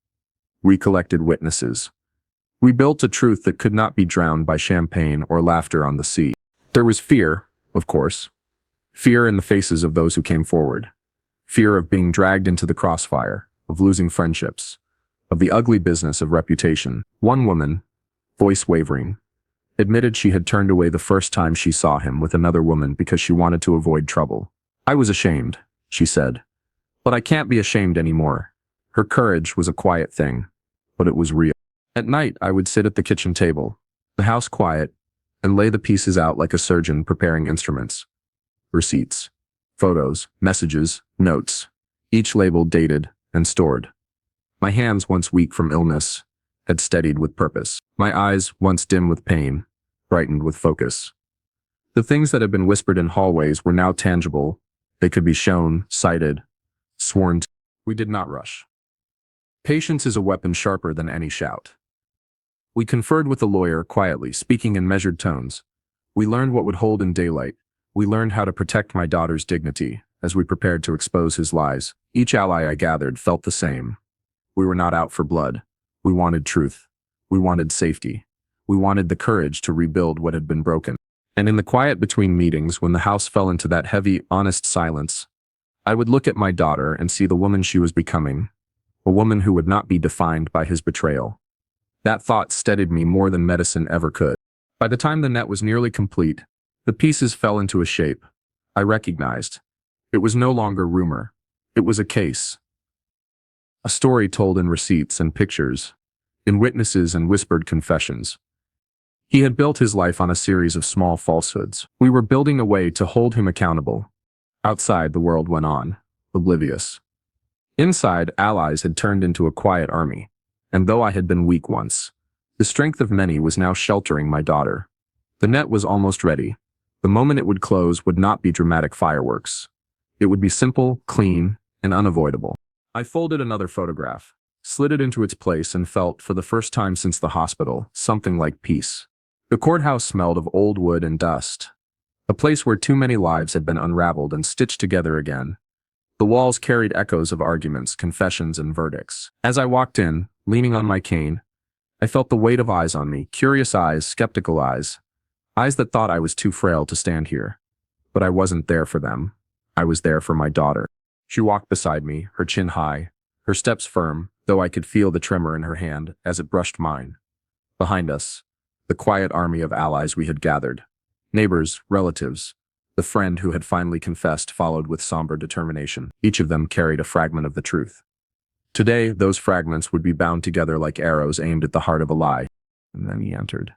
We collected witnesses. We built a truth that could not be drowned by champagne or laughter on the sea. There was fear, of course. Fear in the faces of those who came forward. Fear of being dragged into the crossfire, of losing friendships, of the ugly business of reputation. One woman, voice wavering, admitted she had turned away the first time she saw him with another woman because she wanted to avoid trouble. I was ashamed, she said. But I can't be ashamed anymore. Her courage was a quiet thing, but it was real. At night, I would sit at the kitchen table, the house quiet, and lay the pieces out like a surgeon preparing instruments. Receipts, photos, messages, notes, each labeled, dated, and stored. My hands, once weak from illness, had steadied with purpose. My eyes, once dim with pain, brightened with focus. The things that had been whispered in hallways were now tangible. They could be shown, cited, sworn to. We did not rush. Patience is a weapon sharper than any shout. We conferred with the lawyer quietly, speaking in measured tones. We learned what would hold in daylight. We learned how to protect my daughter's dignity as we prepared to expose his lies. Each ally I gathered felt the same. We were not out for blood. We wanted truth. We wanted safety. We wanted the courage to rebuild what had been broken. And in the quiet between meetings, when the house fell into that heavy, honest silence, I would look at my daughter and see the woman she was becoming, a woman who would not be defined by his betrayal. That thought steadied me more than medicine ever could. By the time the net was nearly complete, the pieces fell into a shape. I recognized. It was no longer rumor. It was a case. A story told in receipts and pictures, in witnesses and whispered confessions. He had built his life on a series of small falsehoods. We were building a way to hold him accountable. Outside, the world went on, oblivious. Inside, allies had turned into a quiet army. And though I had been weak once, the strength of many was now sheltering my daughter. The net was almost ready. The moment it would close would not be dramatic fireworks. It would be simple, clean, and unavoidable. I folded another photograph, slid it into its place, and felt, for the first time since the hospital, something like peace. The courthouse smelled of old wood and dust, a place where too many lives had been unraveled and stitched together again. The walls carried echoes of arguments, confessions, and verdicts. As I walked in, leaning on my cane, I felt the weight of eyes on me, curious eyes, skeptical eyes, eyes that thought I was too frail to stand here. But I wasn't there for them. I was there for my daughter. She walked beside me, her chin high, her steps firm, though I could feel the tremor in her hand as it brushed mine. Behind us, the quiet army of allies we had gathered. Neighbors, relatives, the friend who had finally confessed followed with somber determination. Each of them carried a fragment of the truth. Today, those fragments would be bound together like arrows aimed at the heart of a lie. And then he entered.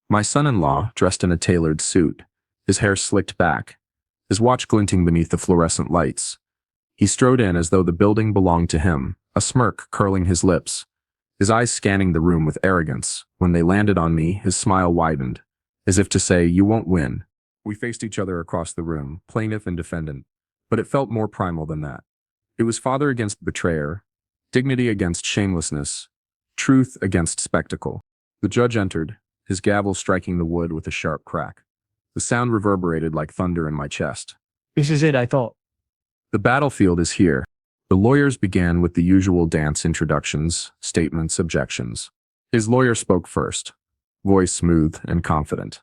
My son-in-law, dressed in a tailored suit, his hair slicked back, his watch glinting beneath the fluorescent lights. He strode in as though the building belonged to him, a smirk curling his lips, his eyes scanning the room with arrogance. When they landed on me, his smile widened, as if to say, "You won't win." We faced each other across the room, plaintiff and defendant, but it felt more primal than that. It was father against betrayer, dignity against shamelessness, truth against spectacle. The judge entered, his gavel striking the wood with a sharp crack. The sound reverberated like thunder in my chest. This is it, I thought. The battlefield is here. The lawyers began with the usual dance introductions, statements, objections. His lawyer spoke first, voice smooth and confident.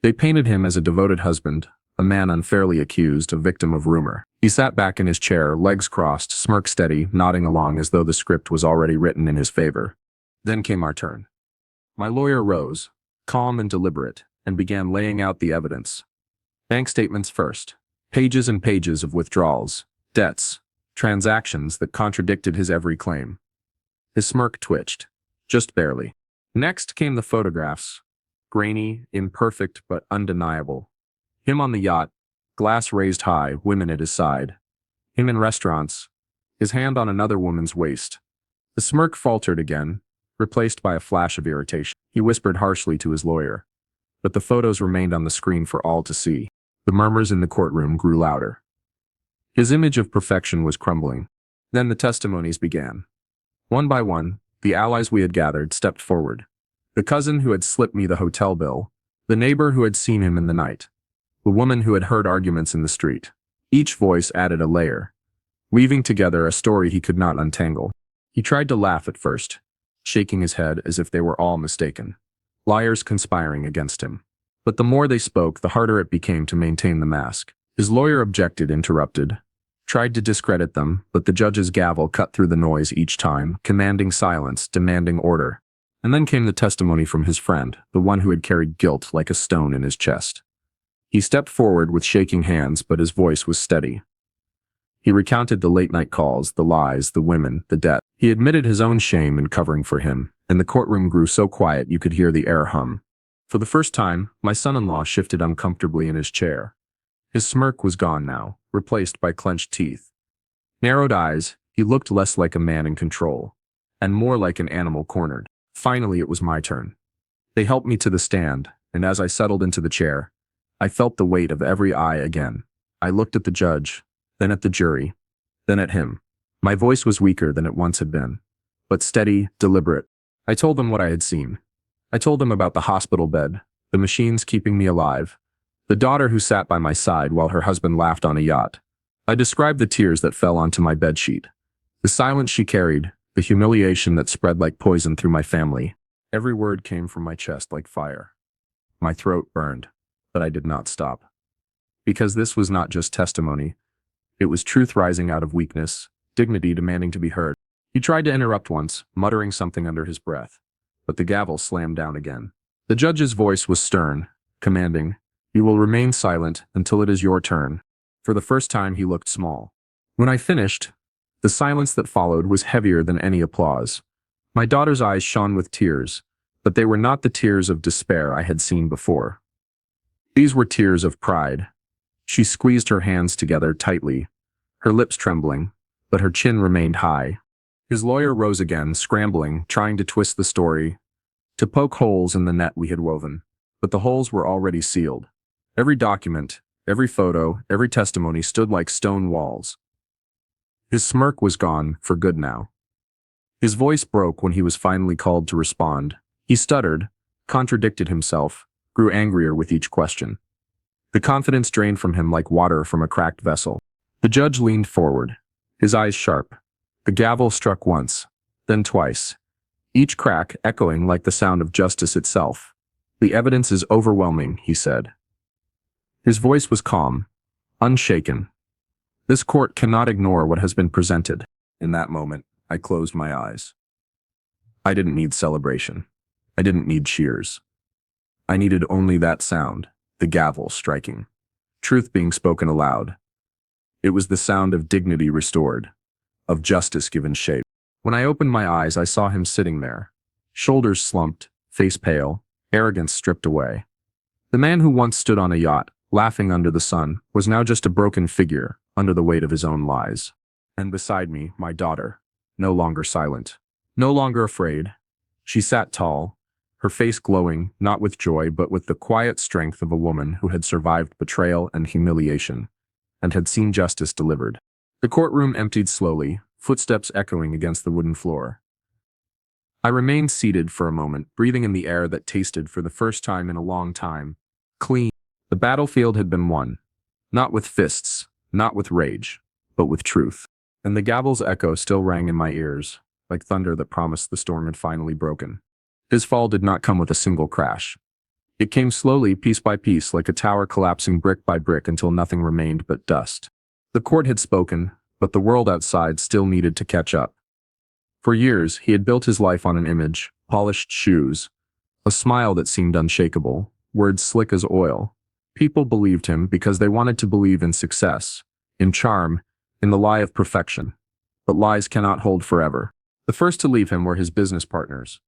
They painted him as a devoted husband, a man unfairly accused, a victim of rumor. He sat back in his chair, legs crossed, smirk steady, nodding along as though the script was already written in his favor. Then came our turn. My lawyer rose, calm and deliberate, and began laying out the evidence. Bank statements first. Pages and pages of withdrawals, debts, transactions that contradicted his every claim. His smirk twitched, just barely. Next came the photographs. Grainy, imperfect, but undeniable. Him on the yacht, glass raised high, women at his side. Him in restaurants, his hand on another woman's waist. The smirk faltered again, replaced by a flash of irritation. He whispered harshly to his lawyer, but the photos remained on the screen for all to see. The murmurs in the courtroom grew louder. His image of perfection was crumbling. Then the testimonies began. One by one, the allies we had gathered stepped forward. The cousin who had slipped me the hotel bill, the neighbor who had seen him in the night, the woman who had heard arguments in the street. Each voice added a layer, weaving together a story he could not untangle. He tried to laugh at first, shaking his head as if they were all mistaken, liars conspiring against him. But the more they spoke, the harder it became to maintain the mask. His lawyer objected, interrupted, tried to discredit them, but the judge's gavel cut through the noise each time, commanding silence, demanding order. And then came the testimony from his friend, the one who had carried guilt like a stone in his chest. He stepped forward with shaking hands, but his voice was steady. He recounted the late-night calls, the lies, the women, the debt. He admitted his own shame in covering for him, and the courtroom grew so quiet you could hear the air hum. For the first time, my son-in-law shifted uncomfortably in his chair. His smirk was gone now, replaced by clenched teeth. Narrowed eyes, he looked less like a man in control, and more like an animal cornered. Finally, it was my turn. They helped me to the stand, and as I settled into the chair, I felt the weight of every eye again. I looked at the judge, then at the jury, then at him. My voice was weaker than it once had been, but steady, deliberate. I told them what I had seen. I told them about the hospital bed, the machines keeping me alive, the daughter who sat by my side while her husband laughed on a yacht. I described the tears that fell onto my bedsheet, the silence she carried, the humiliation that spread like poison through my family. Every word came from my chest like fire. My throat burned, but I did not stop. Because this was not just testimony. It was truth rising out of weakness, dignity demanding to be heard. He tried to interrupt once, muttering something under his breath, but the gavel slammed down again. The judge's voice was stern, commanding, "You will remain silent until it is your turn." For the first time he looked small. When I finished, the silence that followed was heavier than any applause. My daughter's eyes shone with tears, but they were not the tears of despair I had seen before. These were tears of pride. She squeezed her hands together tightly, her lips trembling, but her chin remained high. His lawyer rose again, scrambling, trying to twist the story, to poke holes in the net we had woven. But the holes were already sealed. Every document, every photo, every testimony stood like stone walls. His smirk was gone, for good now. His voice broke when he was finally called to respond. He stuttered, contradicted himself, grew angrier with each question. The confidence drained from him like water from a cracked vessel. The judge leaned forward, his eyes sharp. The gavel struck once, then twice, each crack echoing like the sound of justice itself. "The evidence is overwhelming," he said. His voice was calm, unshaken. "This court cannot ignore what has been presented." In that moment, I closed my eyes. I didn't need celebration. I didn't need cheers. I needed only that sound, the gavel striking. Truth being spoken aloud. It was the sound of dignity restored, of justice given shape. When I opened my eyes, I saw him sitting there, shoulders slumped, face pale, arrogance stripped away. The man who once stood on a yacht, laughing under the sun, was now just a broken figure under the weight of his own lies. And beside me, my daughter, no longer silent, no longer afraid. She sat tall, her face glowing, not with joy but with the quiet strength of a woman who had survived betrayal and humiliation, and had seen justice delivered. The courtroom emptied slowly, footsteps echoing against the wooden floor. I remained seated for a moment, breathing in the air that tasted for the first time in a long time, clean. The battlefield had been won, not with fists, not with rage, but with truth. And the gavel's echo still rang in my ears, like thunder that promised the storm had finally broken. His fall did not come with a single crash. It came slowly, piece by piece, like a tower collapsing brick by brick until nothing remained but dust. The court had spoken, but the world outside still needed to catch up. For years, he had built his life on an image, polished shoes, a smile that seemed unshakable, words slick as oil. People believed him because they wanted to believe in success, in charm, in the lie of perfection. But lies cannot hold forever. The first to leave him were his business partners.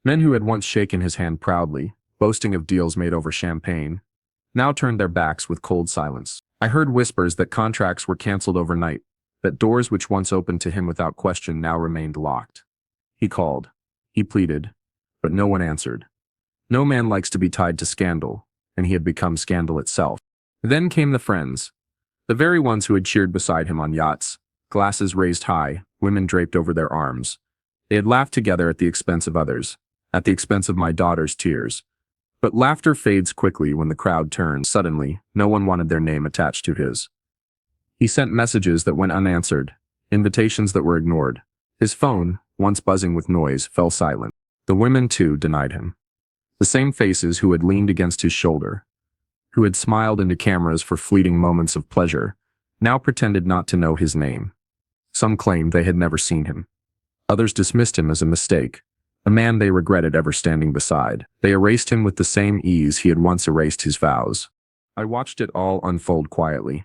Men who had once shaken his hand proudly, boasting of deals made over champagne, now turned their backs with cold silence. I heard whispers that contracts were canceled overnight, that doors which once opened to him without question now remained locked. He called. He pleaded. But no one answered. No man likes to be tied to scandal, and he had become scandal itself. Then came the friends. The very ones who had cheered beside him on yachts, glasses raised high, women draped over their arms. They had laughed together at the expense of others, at the expense of my daughter's tears. But laughter fades quickly when the crowd turns. Suddenly, no one wanted their name attached to his. He sent messages that went unanswered, invitations that were ignored. His phone, once buzzing with noise, fell silent. The women, too, denied him. The same faces who had leaned against his shoulder, who had smiled into cameras for fleeting moments of pleasure, now pretended not to know his name. Some claimed they had never seen him. Others dismissed him as a mistake, a man they regretted ever standing beside. They erased him with the same ease he had once erased his vows. I watched it all unfold quietly,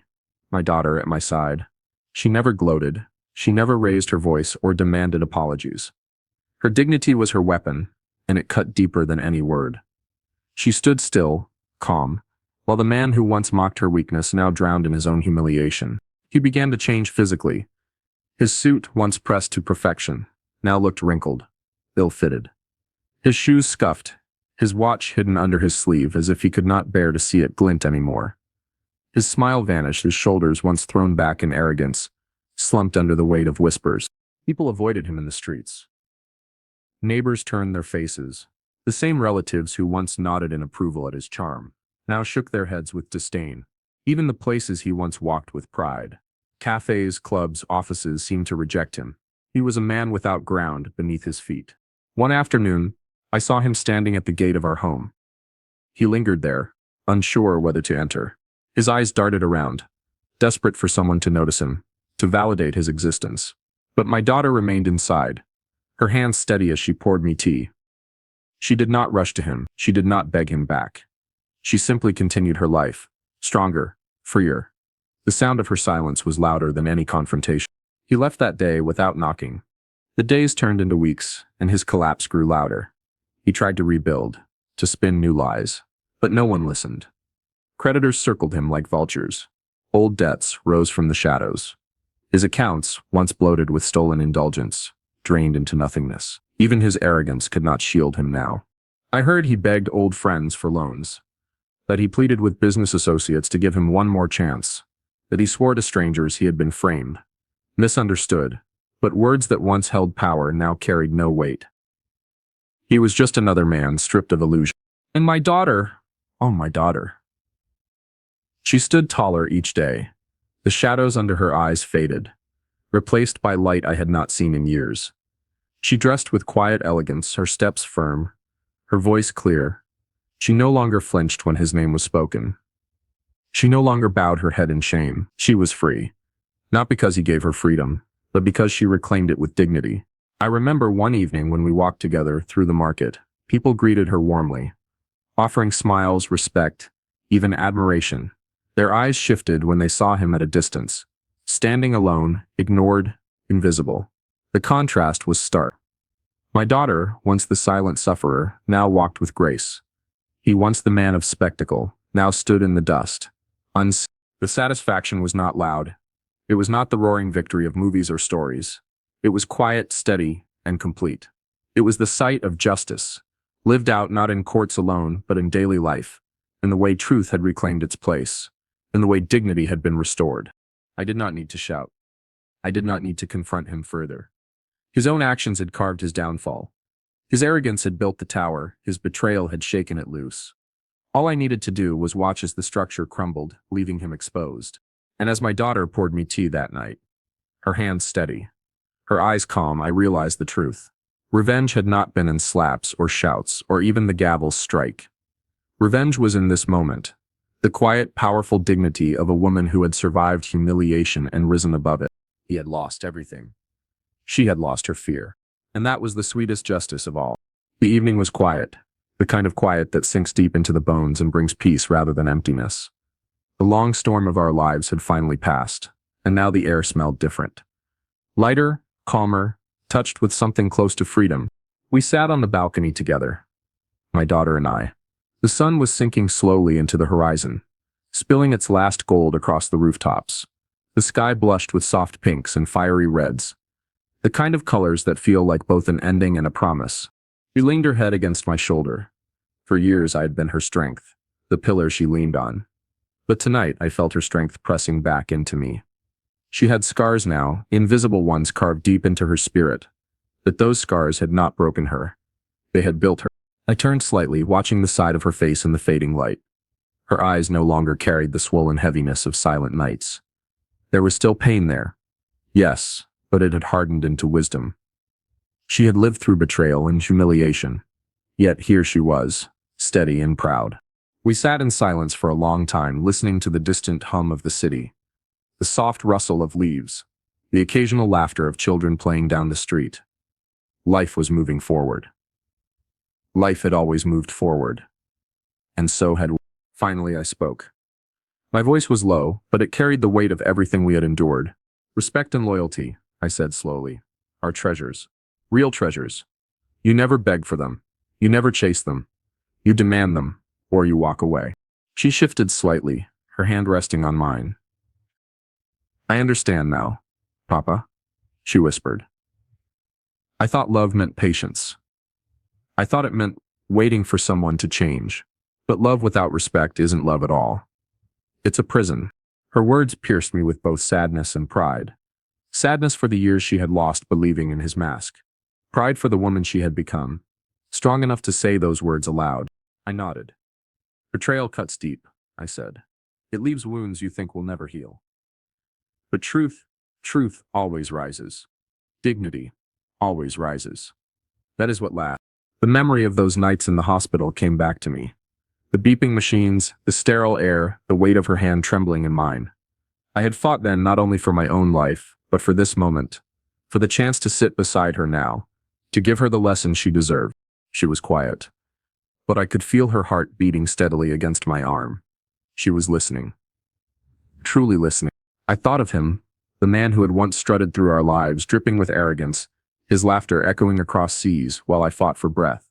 my daughter at my side, She never gloated. She never raised her voice or demanded apologies. Her dignity was her weapon, and it cut deeper than any word. She stood still, calm, while the man who once mocked her weakness now drowned in his own humiliation. He began to change physically. His suit, once pressed to perfection, now looked wrinkled, ill-fitted. His shoes scuffed, his watch hidden under his sleeve as if he could not bear to see it glint anymore. His smile vanished, his shoulders, once thrown back in arrogance, slumped under the weight of whispers. People avoided him in the streets. Neighbors turned their faces. The same relatives who once nodded in approval at his charm now shook their heads with disdain. Even the places he once walked with pride, cafes, clubs, offices, seemed to reject him. He was a man without ground beneath his feet. One afternoon, I saw him standing at the gate of our home. He lingered there, unsure whether to enter. His eyes darted around, desperate for someone to notice him, to validate his existence. But my daughter remained inside, her hands steady as she poured me tea. She did not rush to him, she did not beg him back. She simply continued her life, stronger, freer. The sound of her silence was louder than any confrontation. He left that day without knocking. The days turned into weeks, and his collapse grew louder. He tried to rebuild, to spin new lies, but no one listened. Creditors circled him like vultures. Old debts rose from the shadows. His accounts, once bloated with stolen indulgence, drained into nothingness. Even his arrogance could not shield him now. I heard he begged old friends for loans, that he pleaded with business associates to give him one more chance, that he swore to strangers he had been framed, misunderstood, but words that once held power now carried no weight. He was just another man stripped of illusion. And my daughter, oh my daughter. She stood taller each day. The shadows under her eyes faded, replaced by light I had not seen in years. She dressed with quiet elegance, her steps firm, her voice clear. She no longer flinched when his name was spoken. She no longer bowed her head in shame. She was free. Not because he gave her freedom, but because she reclaimed it with dignity. I remember one evening when we walked together through the market. People greeted her warmly, offering smiles, respect, even admiration. Their eyes shifted when they saw him at a distance, standing alone, ignored, invisible. The contrast was stark. My daughter, once the silent sufferer, now walked with grace. He, once the man of spectacle, now stood in the dust, unseen. The satisfaction was not loud. It was not the roaring victory of movies or stories. It was quiet, steady, and complete. It was the sight of justice, lived out not in courts alone, but in daily life, in the way truth had reclaimed its place, in the way dignity had been restored. I did not need to shout. I did not need to confront him further. His own actions had carved his downfall. His arrogance had built the tower, his betrayal had shaken it loose. All I needed to do was watch as the structure crumbled, leaving him exposed. And as my daughter poured me tea that night, her hands steady, her eyes calm, I realized the truth. Revenge had not been in slaps or shouts or even the gavel's strike. Revenge was in this moment, the quiet, powerful dignity of a woman who had survived humiliation and risen above it. He had lost everything. She had lost her fear. And that was the sweetest justice of all. The evening was quiet, the kind of quiet that sinks deep into the bones and brings peace rather than emptiness. The long storm of our lives had finally passed, and now the air smelled different. Lighter, calmer, touched with something close to freedom. We sat on the balcony together, my daughter and I. The sun was sinking slowly into the horizon, spilling its last gold across the rooftops. The sky blushed with soft pinks and fiery reds, the kind of colors that feel like both an ending and a promise. She leaned her head against my shoulder. For years I had been her strength, the pillar she leaned on. But tonight I felt her strength pressing back into me. She had scars now, invisible ones carved deep into her spirit. But those scars had not broken her. They had built her. I turned slightly, watching the side of her face in the fading light. Her eyes no longer carried the swollen heaviness of silent nights. There was still pain there. Yes, but it had hardened into wisdom. She had lived through betrayal and humiliation. Yet here she was, steady and proud. We sat in silence for a long time, listening to the distant hum of the city, the soft rustle of leaves, the occasional laughter of children playing down the street. Life was moving forward. Life had always moved forward. And so had we. Finally I spoke. My voice was low, but it carried the weight of everything we had endured. Respect and loyalty, I said slowly, are treasures. Real treasures. You never beg for them. You never chase them. You demand them, or you walk away. She shifted slightly, her hand resting on mine. I understand now, Papa, she whispered. I thought love meant patience. I thought it meant waiting for someone to change. But love without respect isn't love at all. It's a prison. Her words pierced me with both sadness and pride. Sadness for the years she had lost believing in his mask. Pride for the woman she had become. Strong enough to say those words aloud. I nodded. Betrayal cuts deep, I said. It leaves wounds you think will never heal. But truth always rises. Dignity always rises. That is what lasts. The memory of those nights in the hospital came back to me. The beeping machines, the sterile air, the weight of her hand trembling in mine. I had fought then not only for my own life, but for this moment, for the chance to sit beside her now, to give her the lesson she deserved. She was quiet, but I could feel her heart beating steadily against my arm. She was listening. Truly listening. I thought of him, the man who had once strutted through our lives, dripping with arrogance, his laughter echoing across seas while I fought for breath.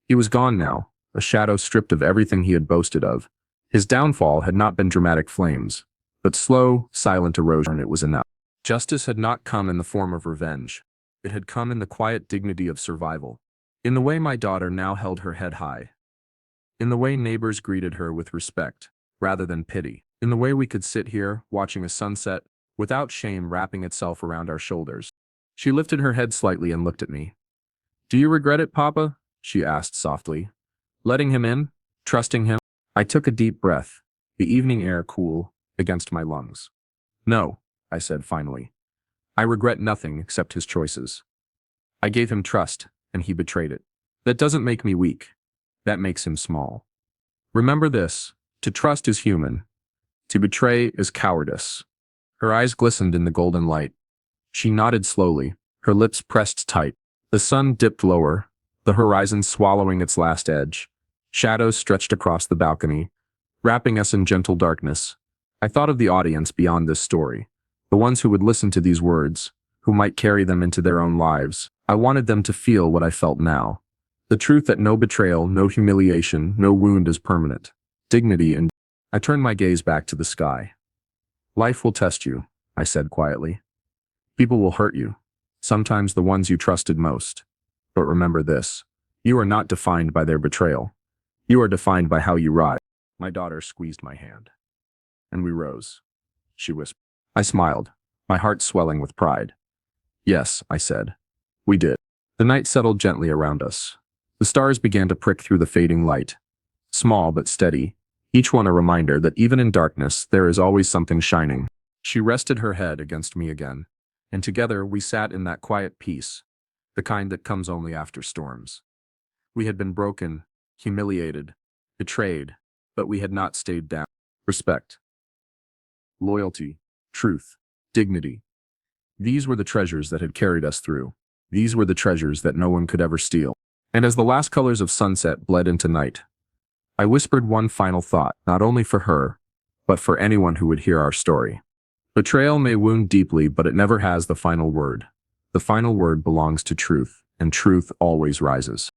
He was gone now, a shadow stripped of everything he had boasted of. His downfall had not been dramatic flames, but slow, silent erosion. It was enough. Justice had not come in the form of revenge. It had come in the quiet dignity of survival. In the way my daughter now held her head high. In the way neighbors greeted her with respect, rather than pity. In the way we could sit here, watching a sunset, without shame wrapping itself around our shoulders. She lifted her head slightly and looked at me. Do you regret it, Papa? She asked softly. Letting him in? Trusting him? I took a deep breath, the evening air cool against my lungs. No, I said finally. I regret nothing except his choices. I gave him trust, and he betrayed it. That doesn't make me weak. That makes him small. Remember this, to trust is human. To betray is cowardice. Her eyes glistened in the golden light. She nodded slowly, her lips pressed tight. The sun dipped lower, the horizon swallowing its last edge. Shadows stretched across the balcony, wrapping us in gentle darkness. I thought of the audience beyond this story, the ones who would listen to these words, who might carry them into their own lives. I wanted them to feel what I felt now. The truth that no betrayal, no humiliation, no wound is permanent. Dignity and... I turned my gaze back to the sky. Life will test you, I said quietly. People will hurt you, sometimes the ones you trusted most. But remember this, you are not defined by their betrayal. You are defined by how you rise. My daughter squeezed my hand. And we rose, she whispered. I smiled, my heart swelling with pride. Yes, I said. We did. The night settled gently around us. The stars began to prick through the fading light. Small but steady, each one a reminder that even in darkness there is always something shining. She rested her head against me again, and together we sat in that quiet peace, the kind that comes only after storms. We had been broken, humiliated, betrayed, but we had not stayed down. Respect, loyalty, truth, dignity. These were the treasures that had carried us through. These were the treasures that no one could ever steal. And as the last colors of sunset bled into night, I whispered one final thought, not only for her, but for anyone who would hear our story. Betrayal may wound deeply, but it never has the final word. The final word belongs to truth, and truth always rises.